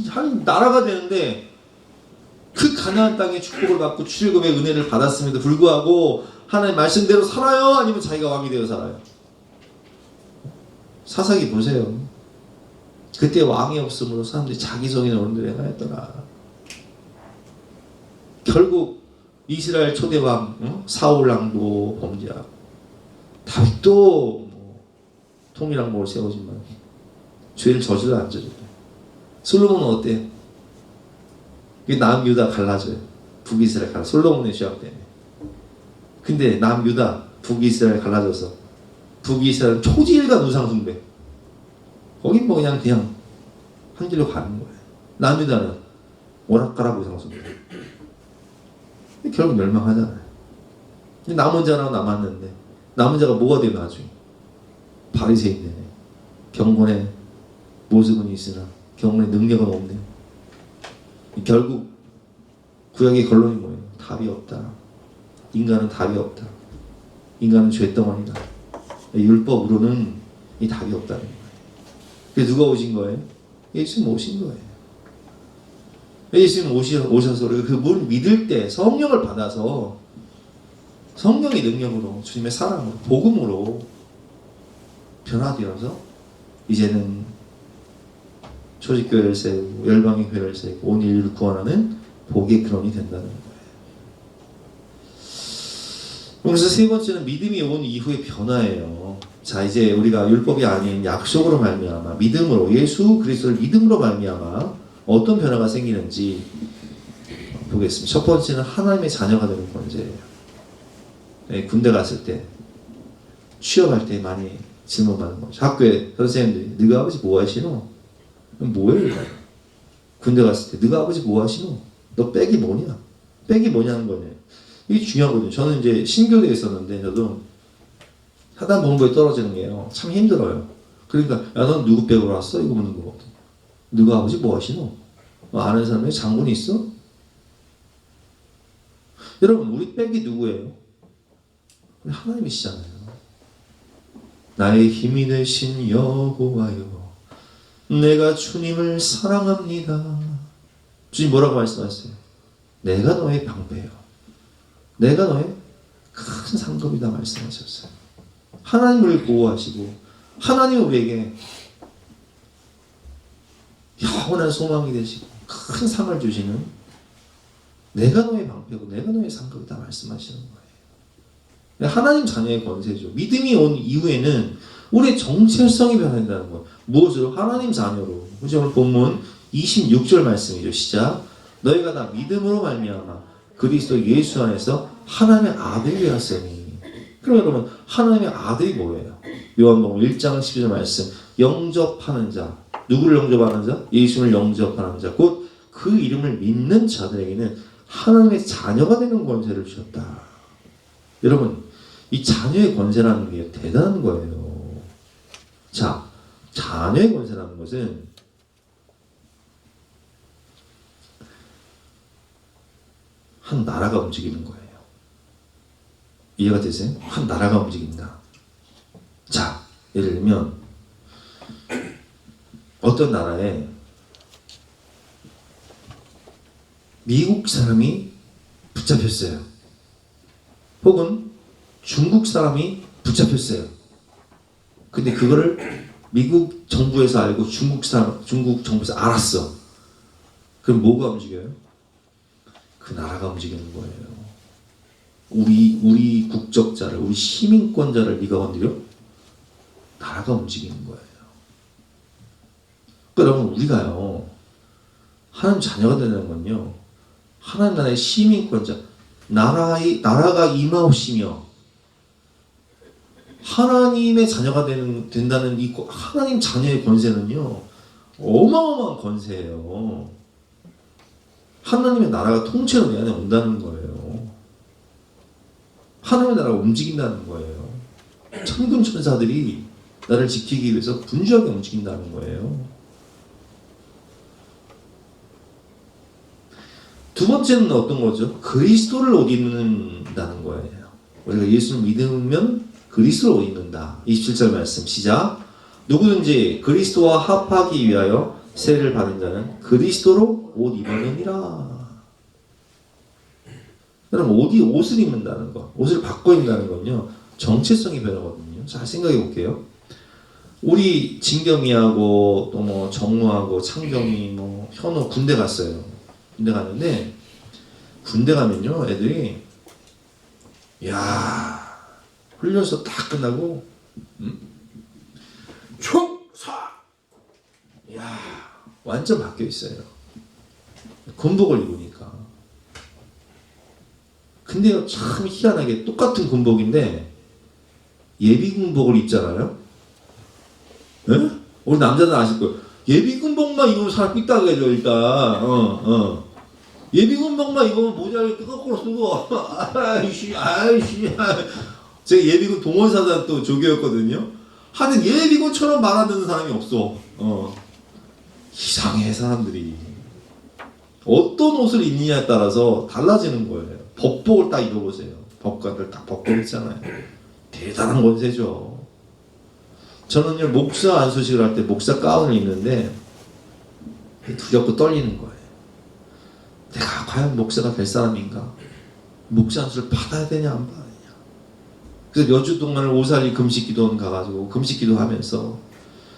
한 나라가 되는데, 그 가나안 땅의 축복을 받고 출애굽의 은혜를 받았음에도 불구하고 하나님 말씀대로 살아요? 아니면 자기가 왕이 되어 살아요? 사사기 보세요. 그때 왕이 없으므로 사람들이 자기 성에 어른들 행하였더라. 결국 이스라엘 초대왕 사울 왕도 범죄하고, 다윗도 통일왕 목을 세우지만 죄를 저질러 안 저질러. 솔로몬은 어때요? 남유다 갈라져요. 북이스라엘 갈라져. 솔로몬의 죄악 때문에. 근데 남유다 북이스라엘 갈라져서 북이스라엘은 초지일관 우상숭배. 거긴 뭐 그냥 한 길로 가는 거예요. 남유다는 오락가락 우상숭배. 결국 멸망하잖아요. 남은 자라고 남았는데 남은 자가 뭐가 돼요 나중에? 바리새인이네. 경건의 모습은 있으나 경건의 능력은 없네. 결국 구약의 결론이 뭐예요? 답이 없다. 인간은 답이 없다. 인간은 죄덩어리다. 율법으로는 이 답이 없다는 거예요. 그래서 누가 오신 거예요? 예수님 오신 거예요. 예수님 오셔서 우리가 그분 믿을 때 성령을 받아서 성령의 능력으로 주님의 사랑으로 복음으로 변화되어서 이제는 초직교회를 세우고 열방의 교회를 세우고 온 인류를 구원하는 복의 근원이 된다는 거예요. 그래서 세 번째는 믿음이 온 이후의 변화예요. 자, 이제 우리가 율법이 아닌 약속으로 말미암아 믿음으로 예수 그리스도를 믿음으로 말미암아 어떤 변화가 생기는지 보겠습니다. 첫 번째는 하나님의 자녀가 되는 권세예요. 네, 군대 갔을 때 취업할 때 많이 질문받는 거죠. 학교에 선생님들이 너가 아버지 뭐 하시노? 뭐예요? 군대 갔을 때 너가 아버지 뭐 하시노? 너 백이 뭐냐? 백이 뭐냐는 거네. 이게 중요하거든요. 저는 이제 신교대에 있었는데 저도 사단 본부에 떨어지는 게요. 참 힘들어요. 그러니까 야 넌 누구 백으로 왔어? 이거 묻는 거거든요. 너가 아버지 뭐 하시노? 아는 사람이 장군이 있어? 여러분 우리 백이 누구예요? 우리 하나님이시잖아요. 나의 힘이 되신 여호와여 내가 주님을 사랑합니다. 주님 뭐라고 말씀하셨어요? 내가 너의 방패요. 내가 너의 큰 상급이다 말씀하셨어요. 하나님 우리를 보호하시고 하나님 우리에게 영원한 소망이 되시고 큰 상을 주시는 내가 너의 방패고 내가 너의 상급이다 말씀하시는 거예요. 하나님 자녀의 권세죠. 믿음이 온 이후에는 우리의 정체성이 변한다는 거예요. 무엇으로? 하나님 자녀로. 그죠? 오늘 본문 26절 말씀이죠. 시작. 너희가 다 믿음으로 말미암아 그리스도 예수 안에서 하나님의 아들이 되었으니. 그럼 여러분 하나님의 아들이 뭐예요? 요한복음 1장 12절 말씀. 영접하는 자. 누구를 영접하는 자? 예수를 영접하는 자. 곧 그 이름을 믿는 자들에게는 하나님의 자녀가 되는 권세를 주셨다. 여러분 이 자녀의 권세라는 게 대단한 거예요. 자, 자녀의 권세라는 것은 한 나라가 움직이는 거예요. 이해가 되세요? 한 나라가 움직인다. 자, 예를 들면 어떤 나라에 미국 사람이 붙잡혔어요. 혹은 중국 사람이 붙잡혔어요. 근데 그거를 미국 정부에서 알고 중국 정부에서 알았어. 그럼 뭐가 움직여요? 그 나라가 움직이는 거예요. 우리 국적자를, 우리 시민권자를 네가 건드려? 나라가 움직이는 거예요. 그러니까 여러분 우리가요 하나님 자녀가 되는 건요 하나님 나라의 시민권자, 나라가 임하옵시며 하나님의 자녀가 된다는 이 하나님 자녀의 권세는요 어마어마한 권세예요. 하나님의 나라가 통째로 내 안에 온다는 거예요. 하나님의 나라가 움직인다는 거예요. 천군 천사들이 나를 지키기 위해서 분주하게 움직인다는 거예요. 두 번째는 어떤 거죠? 그리스도를 옷 입는다는 거예요. 우리가 예수를 믿으면 그리스도를 옷 입는다. 27절 말씀 시작. 누구든지 그리스도와 합하기 위하여 세례를 받은 자는 그리스도로 옷 입었느니라. 여러분 옷을 입는다는 거, 옷을 바꿔 입는다는 건요 정체성이 변하거든요. 잘 생각해 볼게요. 우리 진겸이하고 또 뭐 정우하고 창경이 뭐 현우 군대 갔어요. 군대 갔는데 군대 가면요 애들이 야 훈련소 딱 끝나고 총사 야 완전 바뀌어 있어요. 군복을 입으니까. 근데요 참 희한하게 똑같은 군복인데 예비군복을 입잖아요. 에? 우리 남자들 아실 거예요. 예비군복만 입으면 사람 삐딱해져 일단. 예비군복만 입으면 모자를 거꾸로 쓰고 아이씨 제가 예비군 동원사단 또 조교였거든요. 하여튼 예비군처럼 말하는 사람이 없어. 이상해 사람들이. 어떤 옷을 입느냐에 따라서 달라지는 거예요. 법복을 딱 입어보세요. 법관들 딱 법복 있잖아요. 대단한 권세죠. 저는요 목사 안수식을 할 때 목사 가운을 입는데 두렵고 떨리는 거예요. 내가 과연 목사가 될 사람인가? 목사 안수를 받아야 되냐 안 받아야 되냐. 그래서 몇 주 동안 오살리 금식기도원 가가지고 금식기도하면서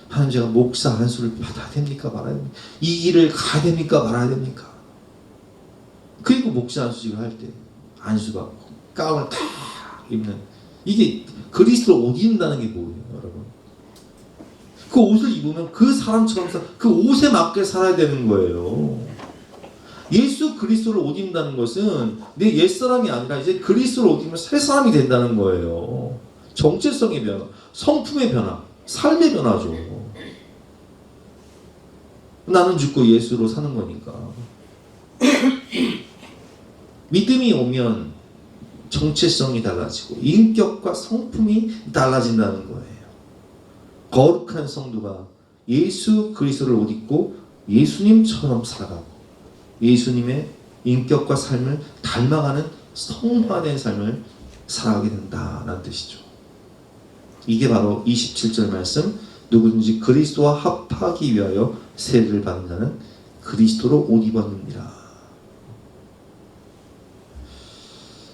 하나님 제가 목사 안수를 받아야 됩니까 말아야 됩니까? 이 길을 가야 됩니까 말아야 됩니까? 그리고 목사 안수식을 할 때 안수받고 가운을 딱 입는 이게 그리스도로 옷 입는다는 게 뭐예요 여러분? 그 옷을 입으면 그 사람처럼 그 옷에 맞게 살아야 되는 거예요. 예수 그리스도를 옷 입는다는 것은 내 옛사람이 아니라 이제 그리스도를 옷 입으면 새 사람이 된다는 거예요. 정체성의 변화, 성품의 변화, 삶의 변화죠. 나는 죽고 예수로 사는 거니까. 믿음이 오면 정체성이 달라지고 인격과 성품이 달라진다는 거예요. 거룩한 성도가 예수 그리스도를 옷 입고 예수님처럼 살아가고 예수님의 인격과 삶을 닮아가는 성화된 삶을 살아가게 된다는 뜻이죠. 이게 바로 27절 말씀 누구든지 그리스도와 합하기 위하여 세례를 받는 자는 그리스도로 옷 입었느니라.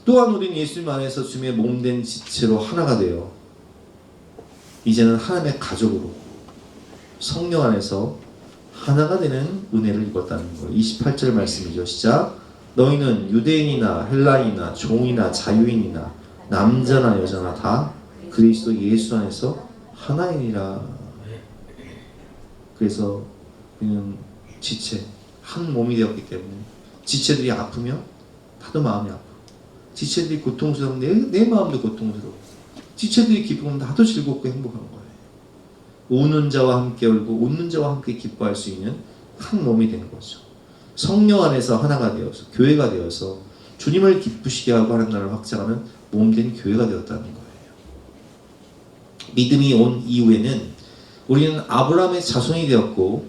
또한 우리는 예수님 안에서 주님의 몸된 지체로 하나가 되어 이제는 하나님의 가족으로 성령 안에서 하나가 되는 은혜를 입었다는 거예요. 28절 말씀이죠. 시작. 너희는 유대인이나 헬라인이나 종이나 자유인이나 남자나 여자나 다 그리스도 예수 안에서 하나이니라. 그래서 우리는 지체 한 몸이 되었기 때문에 지체들이 아프면 나도 마음이 아프고 지체들이 고통스러우면 내 마음도 고통스러워. 지체들이 기쁘면 나도 즐겁고 행복한 거예요. 우는 자와 함께 울고 웃는 자와 함께 기뻐할 수 있는 한 몸이 되는 거죠. 성령 안에서 하나가 되어서 교회가 되어서 주님을 기쁘시게 하고 하는 나라를 확장하는 몸된 교회가 되었다는 거예요. 믿음이 온 이후에는 우리는 아브라함의 자손이 되었고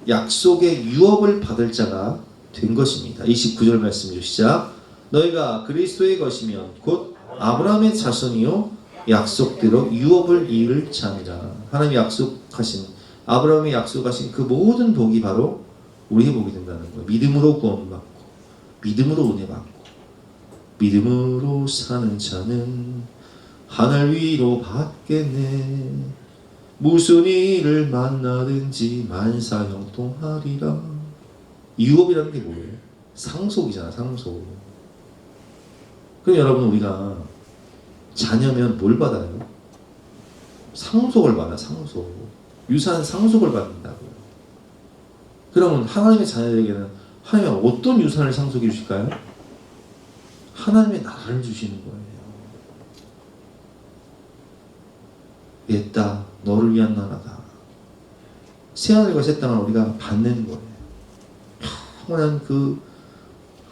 약속의 유업을 받을 자가 된 것입니다. 29절 말씀이죠. 시작. 너희가 그리스도의 것이면 곧 아브라함의 자손이요 약속대로 유업을 이을 자니라. 하나님이 약속하신 아브라함이 약속하신 그 모든 복이 바로 우리의 복이 된다는 거예요. 믿음으로 구원받고 믿음으로 은혜 받고 믿음으로 사는 자는 하늘 위로 받겠네. 무슨 일을 만나든지 만사형통하리라. 유업이라는 게 뭐예요? 상속이잖아. 상속. 그럼 여러분 우리가 자녀면 뭘 받아요? 상속을 받아. 상속. 유산 상속을 받는다고요. 그러면 하나님의 자녀들에게는 하나님은 어떤 유산을 상속해 주실까요? 하나님의 나라를 주시는 거예요. 내 딸 너를 위한 나라다. 새하늘과 새 땅을 우리가 받는 거예요. 영원한 그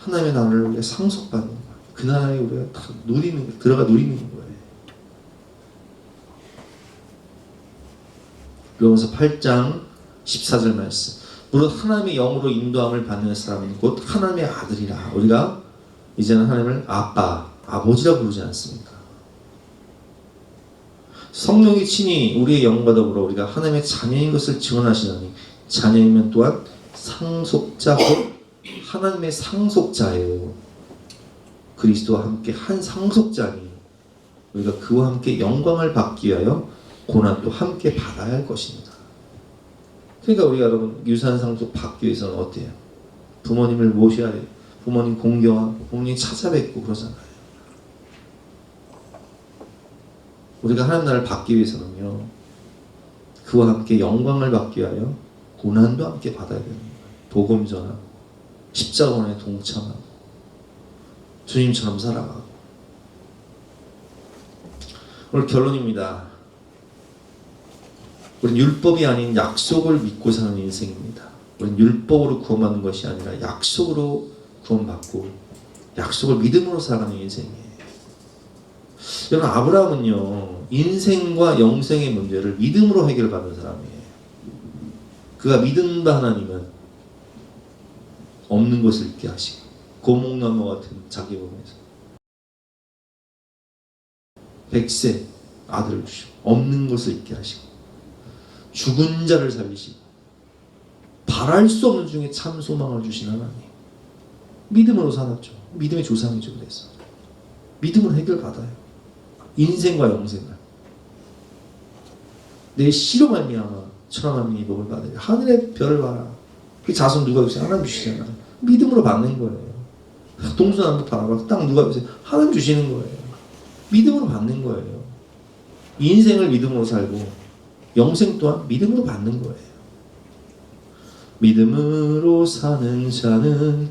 하나님의 나라를 우리가 상속받는 거예요. 그 나라에 우리가 다 들어가 누리는 거예요. 로마서 8장 14절 말씀. 무릇 하나님의 영으로 인도함을 받는 사람은 곧 하나님의 아들이라. 우리가 이제는 하나님을 아빠, 아버지라 부르지 않습니까? 성령이 친히 우리의 영과 더불어 우리가 하나님의 자녀인 것을 증언하시나니 자녀이면 또한 상속자 곧 하나님의 상속자예요. 그리스도와 함께 한 상속자니 우리가 그와 함께 영광을 받기 위하여 고난도 함께 받아야 할 것입니다. 그러니까 우리가 여러분 유산 상속 받기 위해서는 어때요? 부모님을 모셔야 돼요. 부모님 공경하고 부모님 찾아뵙고 그러잖아요. 우리가 하나님 나라를 받기 위해서는요, 그와 함께 영광을 받기 위하여 고난도 함께 받아야 됩니다. 복음 전하고 십자가원에 동참하고 주님처럼 살아가고. 오늘 결론입니다. 우리는 율법이 아닌 약속을 믿고 사는 인생입니다. 우리는 율법으로 구원받는 것이 아니라 약속으로 구원받고 약속을 믿음으로 살아가는 인생이에요. 여러분, 아브라함은요, 인생과 영생의 문제를 믿음으로 해결받는 사람이에요. 그가 믿은 바 하나님은 없는 것을 있게 하시고 고목나무 같은 자기 몸에서 100세 아들을 주시고 없는 것을 있게 하시고 죽은 자를 살리시고 바랄 수 없는 중에 참 소망을 주신 하나님. 믿음으로 살았죠. 믿음의 조상이죠. 그래서 믿음으로 해결받아요. 인생과 영생을. 내 씨로 말미암아 천하만민이 복을 받아요. 하늘의 별을 봐라. 그 자손 누가 주세요? 하나님 주시잖아요. 믿음으로 받는 거예요. 동서남북 바라봐. 땅 누가 주세요? 하나님 주시는 거예요. 믿음으로 받는 거예요. 인생을 믿음으로 살고 영생 또한 믿음으로 받는 거예요. 믿음으로 사는 자는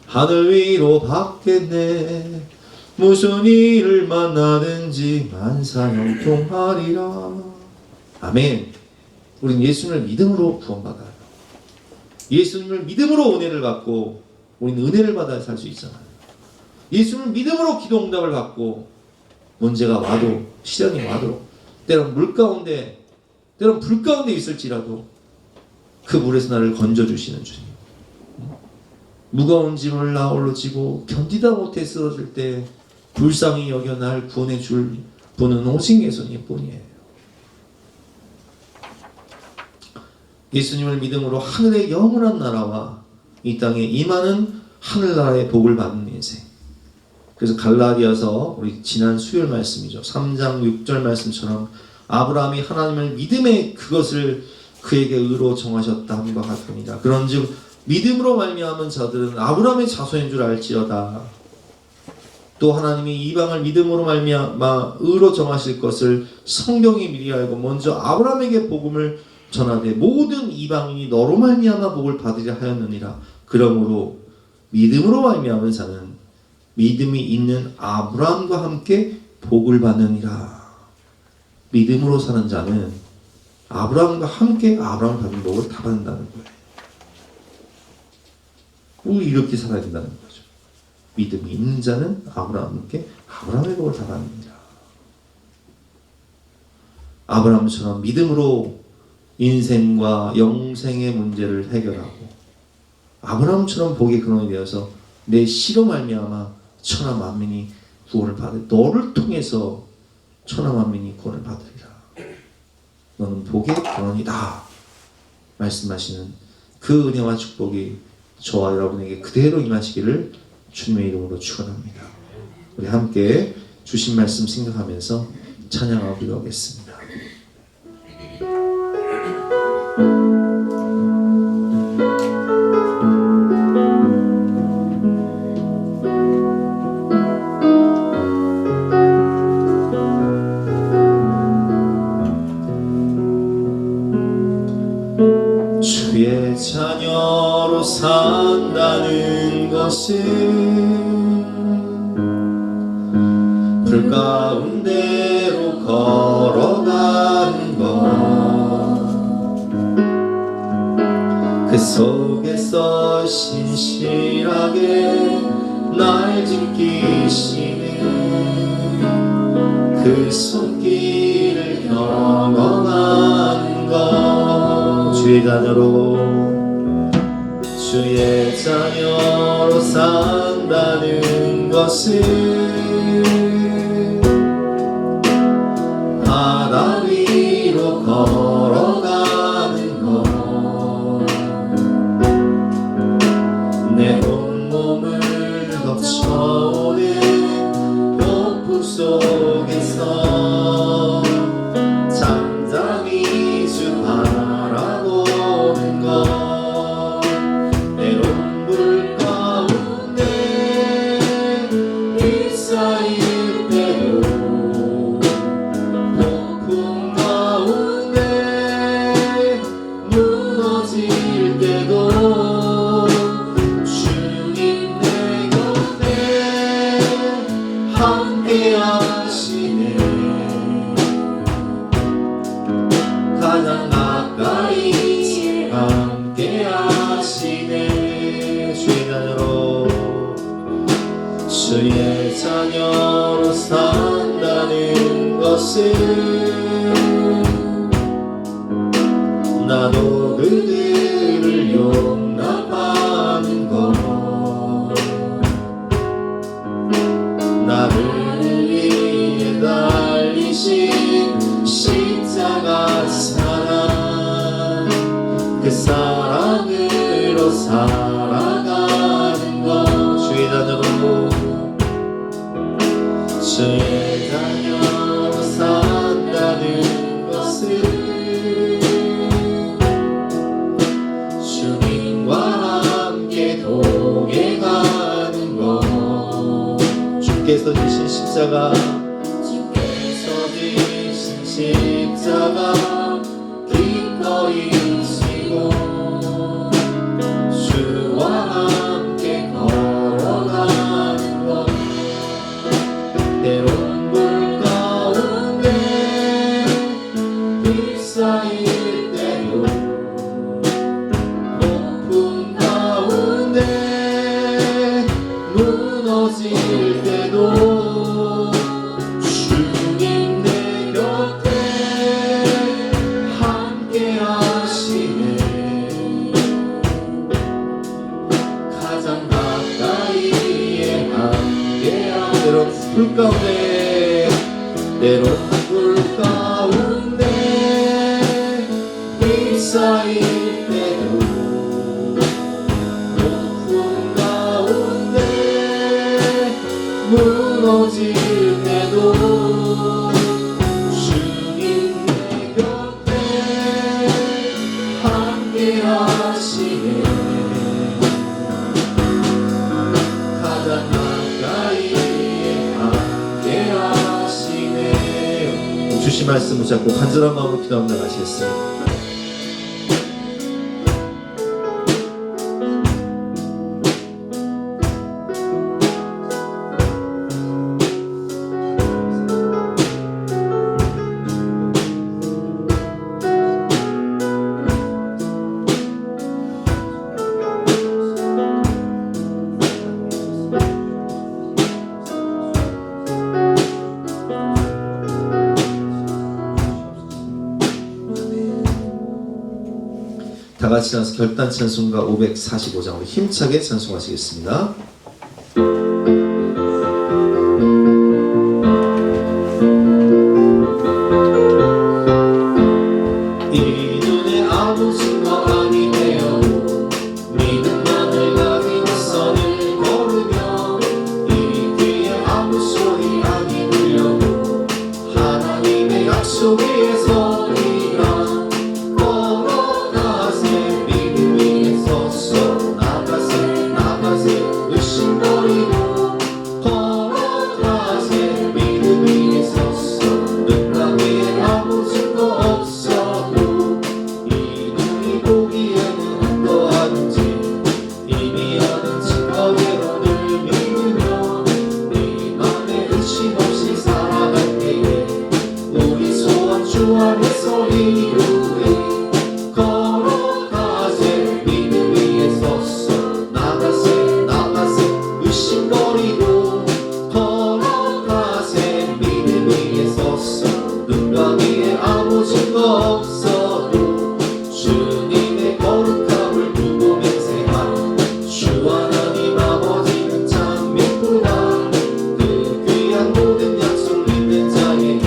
하늘 위로 받겠네. 무슨 일을 만나든지 만사형통하리라. 아멘. 우리는 예수님을 믿음으로 구원받아요. 예수님을 믿음으로 은혜를 받고 우리는 은혜를 받아야 살 수 있잖아요. 예수님을 믿음으로 기도 응답을 받고 문제가 와도 시련이 와도 때론 물 가운데 때론 불 가운데 있을지라도 그 물에서 나를 건져주시는 주님. 무거운 짐을 나 홀로 지고 견디다 못해 쓰러질 때 불쌍히 여겨 날 구원해 줄 분은 오직 예수님 뿐이에요. 예수님을 믿음으로 하늘의 영원한 나라와 이 땅에 임하는 하늘나라의 복을 받는 인생. 그래서 갈라디아서 우리 지난 수요일 말씀이죠. 3장 6절 말씀처럼 아브라함이 하나님을 믿음에 그것을 그에게 의로 정하셨다 함과 같으니라. 그런즉 믿음으로 말미암은 자들은 아브라함의 자손인 줄 알지어다. 또 하나님이 이방을 믿음으로 말미암아 의로 정하실 것을 성경이 미리 알고 먼저 아브라함에게 복음을 전하되 모든 이방인이 너로 말미암아 복을 받으려 하였느니라. 그러므로 믿음으로 말미암은 자는 믿음이 있는 아브라함과 함께 복을 받느니라. 믿음으로 사는 자는 아브라함과 함께 아브라함을 받은 복을 다 받는다는 거예요. 우리 이렇게 살아야 된다는 거죠. 믿음이 있는 자는 아브라함과 함께 아브라함의 복을 다 받습니다. 아브라함처럼 믿음으로 인생과 영생의 문제를 해결하고 아브라함처럼 복의 근원이 되어서 내 씨로 말미암아 천하 만민이 구원을 받을 너를 통해서 천하 만민이 구원을 받으리라. 너는 복의 근원이다 말씀하시는 그 은혜와 축복이 저와 여러분에게 그대로 임하시기를 주님의 이름으로 축원합니다. 우리 함께 주신 말씀 생각하면서 찬양하고 기도하겠습니다. 주의 자녀로 산다는 것은 불 가운데로 걸어가는 것, 그 속에서 신실하게 지키시는 그 손길을 경험하는 것. 주의 자녀로 산다는 것은 바다 위로 걸어가는 것. 내 온몸을 덮쳐오는 폭풍 속에서 잠잠히 주 바라보는 것. 때론 불 가운데 휩싸일 때도 폭풍 가운데 무너질 때도 주님 내 곁에 함께 하시네. 가장 가까이 함께 하시네. 주의 자녀로 산다는 것은 나도 그들을 용납하는 것. 나를 위해 달리신 십자가 사랑, 그 사랑으로 살아가는 것. 주의 자녀로 산다는 것은 주님과 함께 동행하는 것. 주께서 지신 십자가 기꺼이 지고 주와 함께 걸어가는 것. 때론 불 가운데 휩싸일 때도 폭풍 가운데 무너질 때도 주님 내 곁에 함께 하시네. 가장 가까이에 함께 하시네. 불 가운데 때론 불 가운데 휩싸일 때도 폭풍 가운데 무너질 때도 주님 내 곁에 함께 하시네. 가장 주신 말씀 붙잡고 간절한 마음으로 기도합니다. 나가시겠습니다. 다 같이 나서 결단 찬송가 545장으로 힘차게 찬송하시겠습니다. 이 눈에 아무 증거 아니 되어도 믿음만을 가진 선을 걸으며 이 귀에 아무 소리 아니 들려도 하나님의 약속 위에서 걸어가세 믿음 위에 섰어 나가세 의심거리고 모진 거 없어도 주님의 거룩함을 두고 맹세하 주 하나님 아버지는 참 믿구나. 그 귀한 모든 약속 믿는 자에게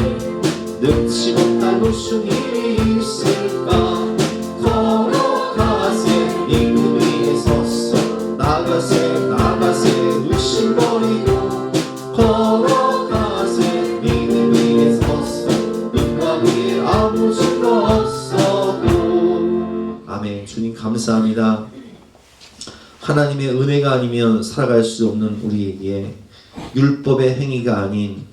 능치 못할 무슨 일이 있을까. 걸어가세 믿음 위에 섰어 나가세 의심버리고 걸어가세 믿음 위에 섰어 눈과 위에 아무 증거 없어도. 아멘. 주님 감사합니다. 하나님의 은혜가 아니면 살아갈 수 없는 우리에게 율법의 행위가 아닌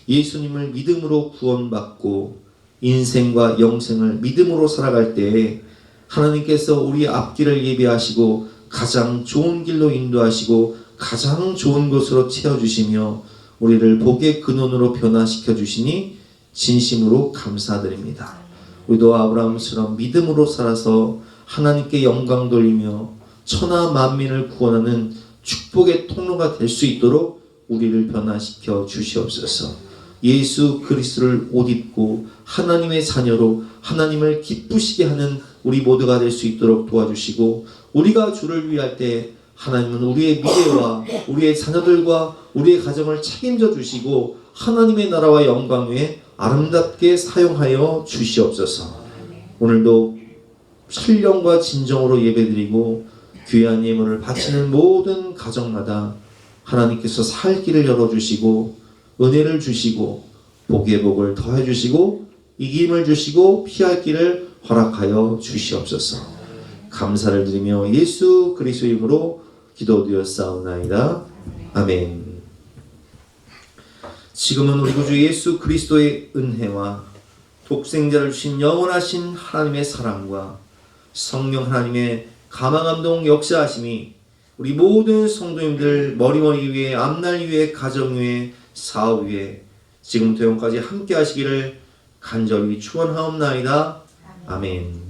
예수님을 믿음으로 구원받고 인생과 영생을 믿음으로 살아갈 때에 하나님께서 우리 앞길을 예비하시고 가장 좋은 길로 인도하시고 가장 좋은 곳으로 채워주시며 우리를 복의 근원으로 변화시켜 주시니 진심으로 감사드립니다. 우리도 아브라함처럼 믿음으로 살아서 하나님께 영광 돌리며 천하 만민을 구원하는 축복의 통로가 될 수 있도록 우리를 변화시켜 주시옵소서. 예수 그리스도를 옷 입고 하나님의 자녀로 하나님을 기쁘시게 하는 우리 모두가 될 수 있도록 도와주시고 우리가 주를 위할 때 하나님은 우리의 미래와 우리의 자녀들과 우리의 가정을 책임져 주시고 하나님의 나라와 영광 위에 아름답게 사용하여 주시옵소서. 오늘도 신령과 진정으로 예배드리고 귀한 예물을 바치는 모든 가정마다 하나님께서 살 길을 열어주시고 은혜를 주시고 복의 복을 더해 주시고 이김을 주시고 피할 길을 허락하여 주시옵소서. 감사를 드리며 예수 그리스도의 이름으로 기도드렸사옵나이다. 아멘. 지금은 우리 구주 예수 그리스도의 은혜와 독생자를 주신 영원하신 하나님의 사랑과 성령 하나님의 감화감동 역사하심이 우리 모든 성도님들 머리머리 위에 앞날 위에 가정 위에 사업 위에 지금부터 영까지 함께 하시기를 간절히 축원하옵나이다. 아멘.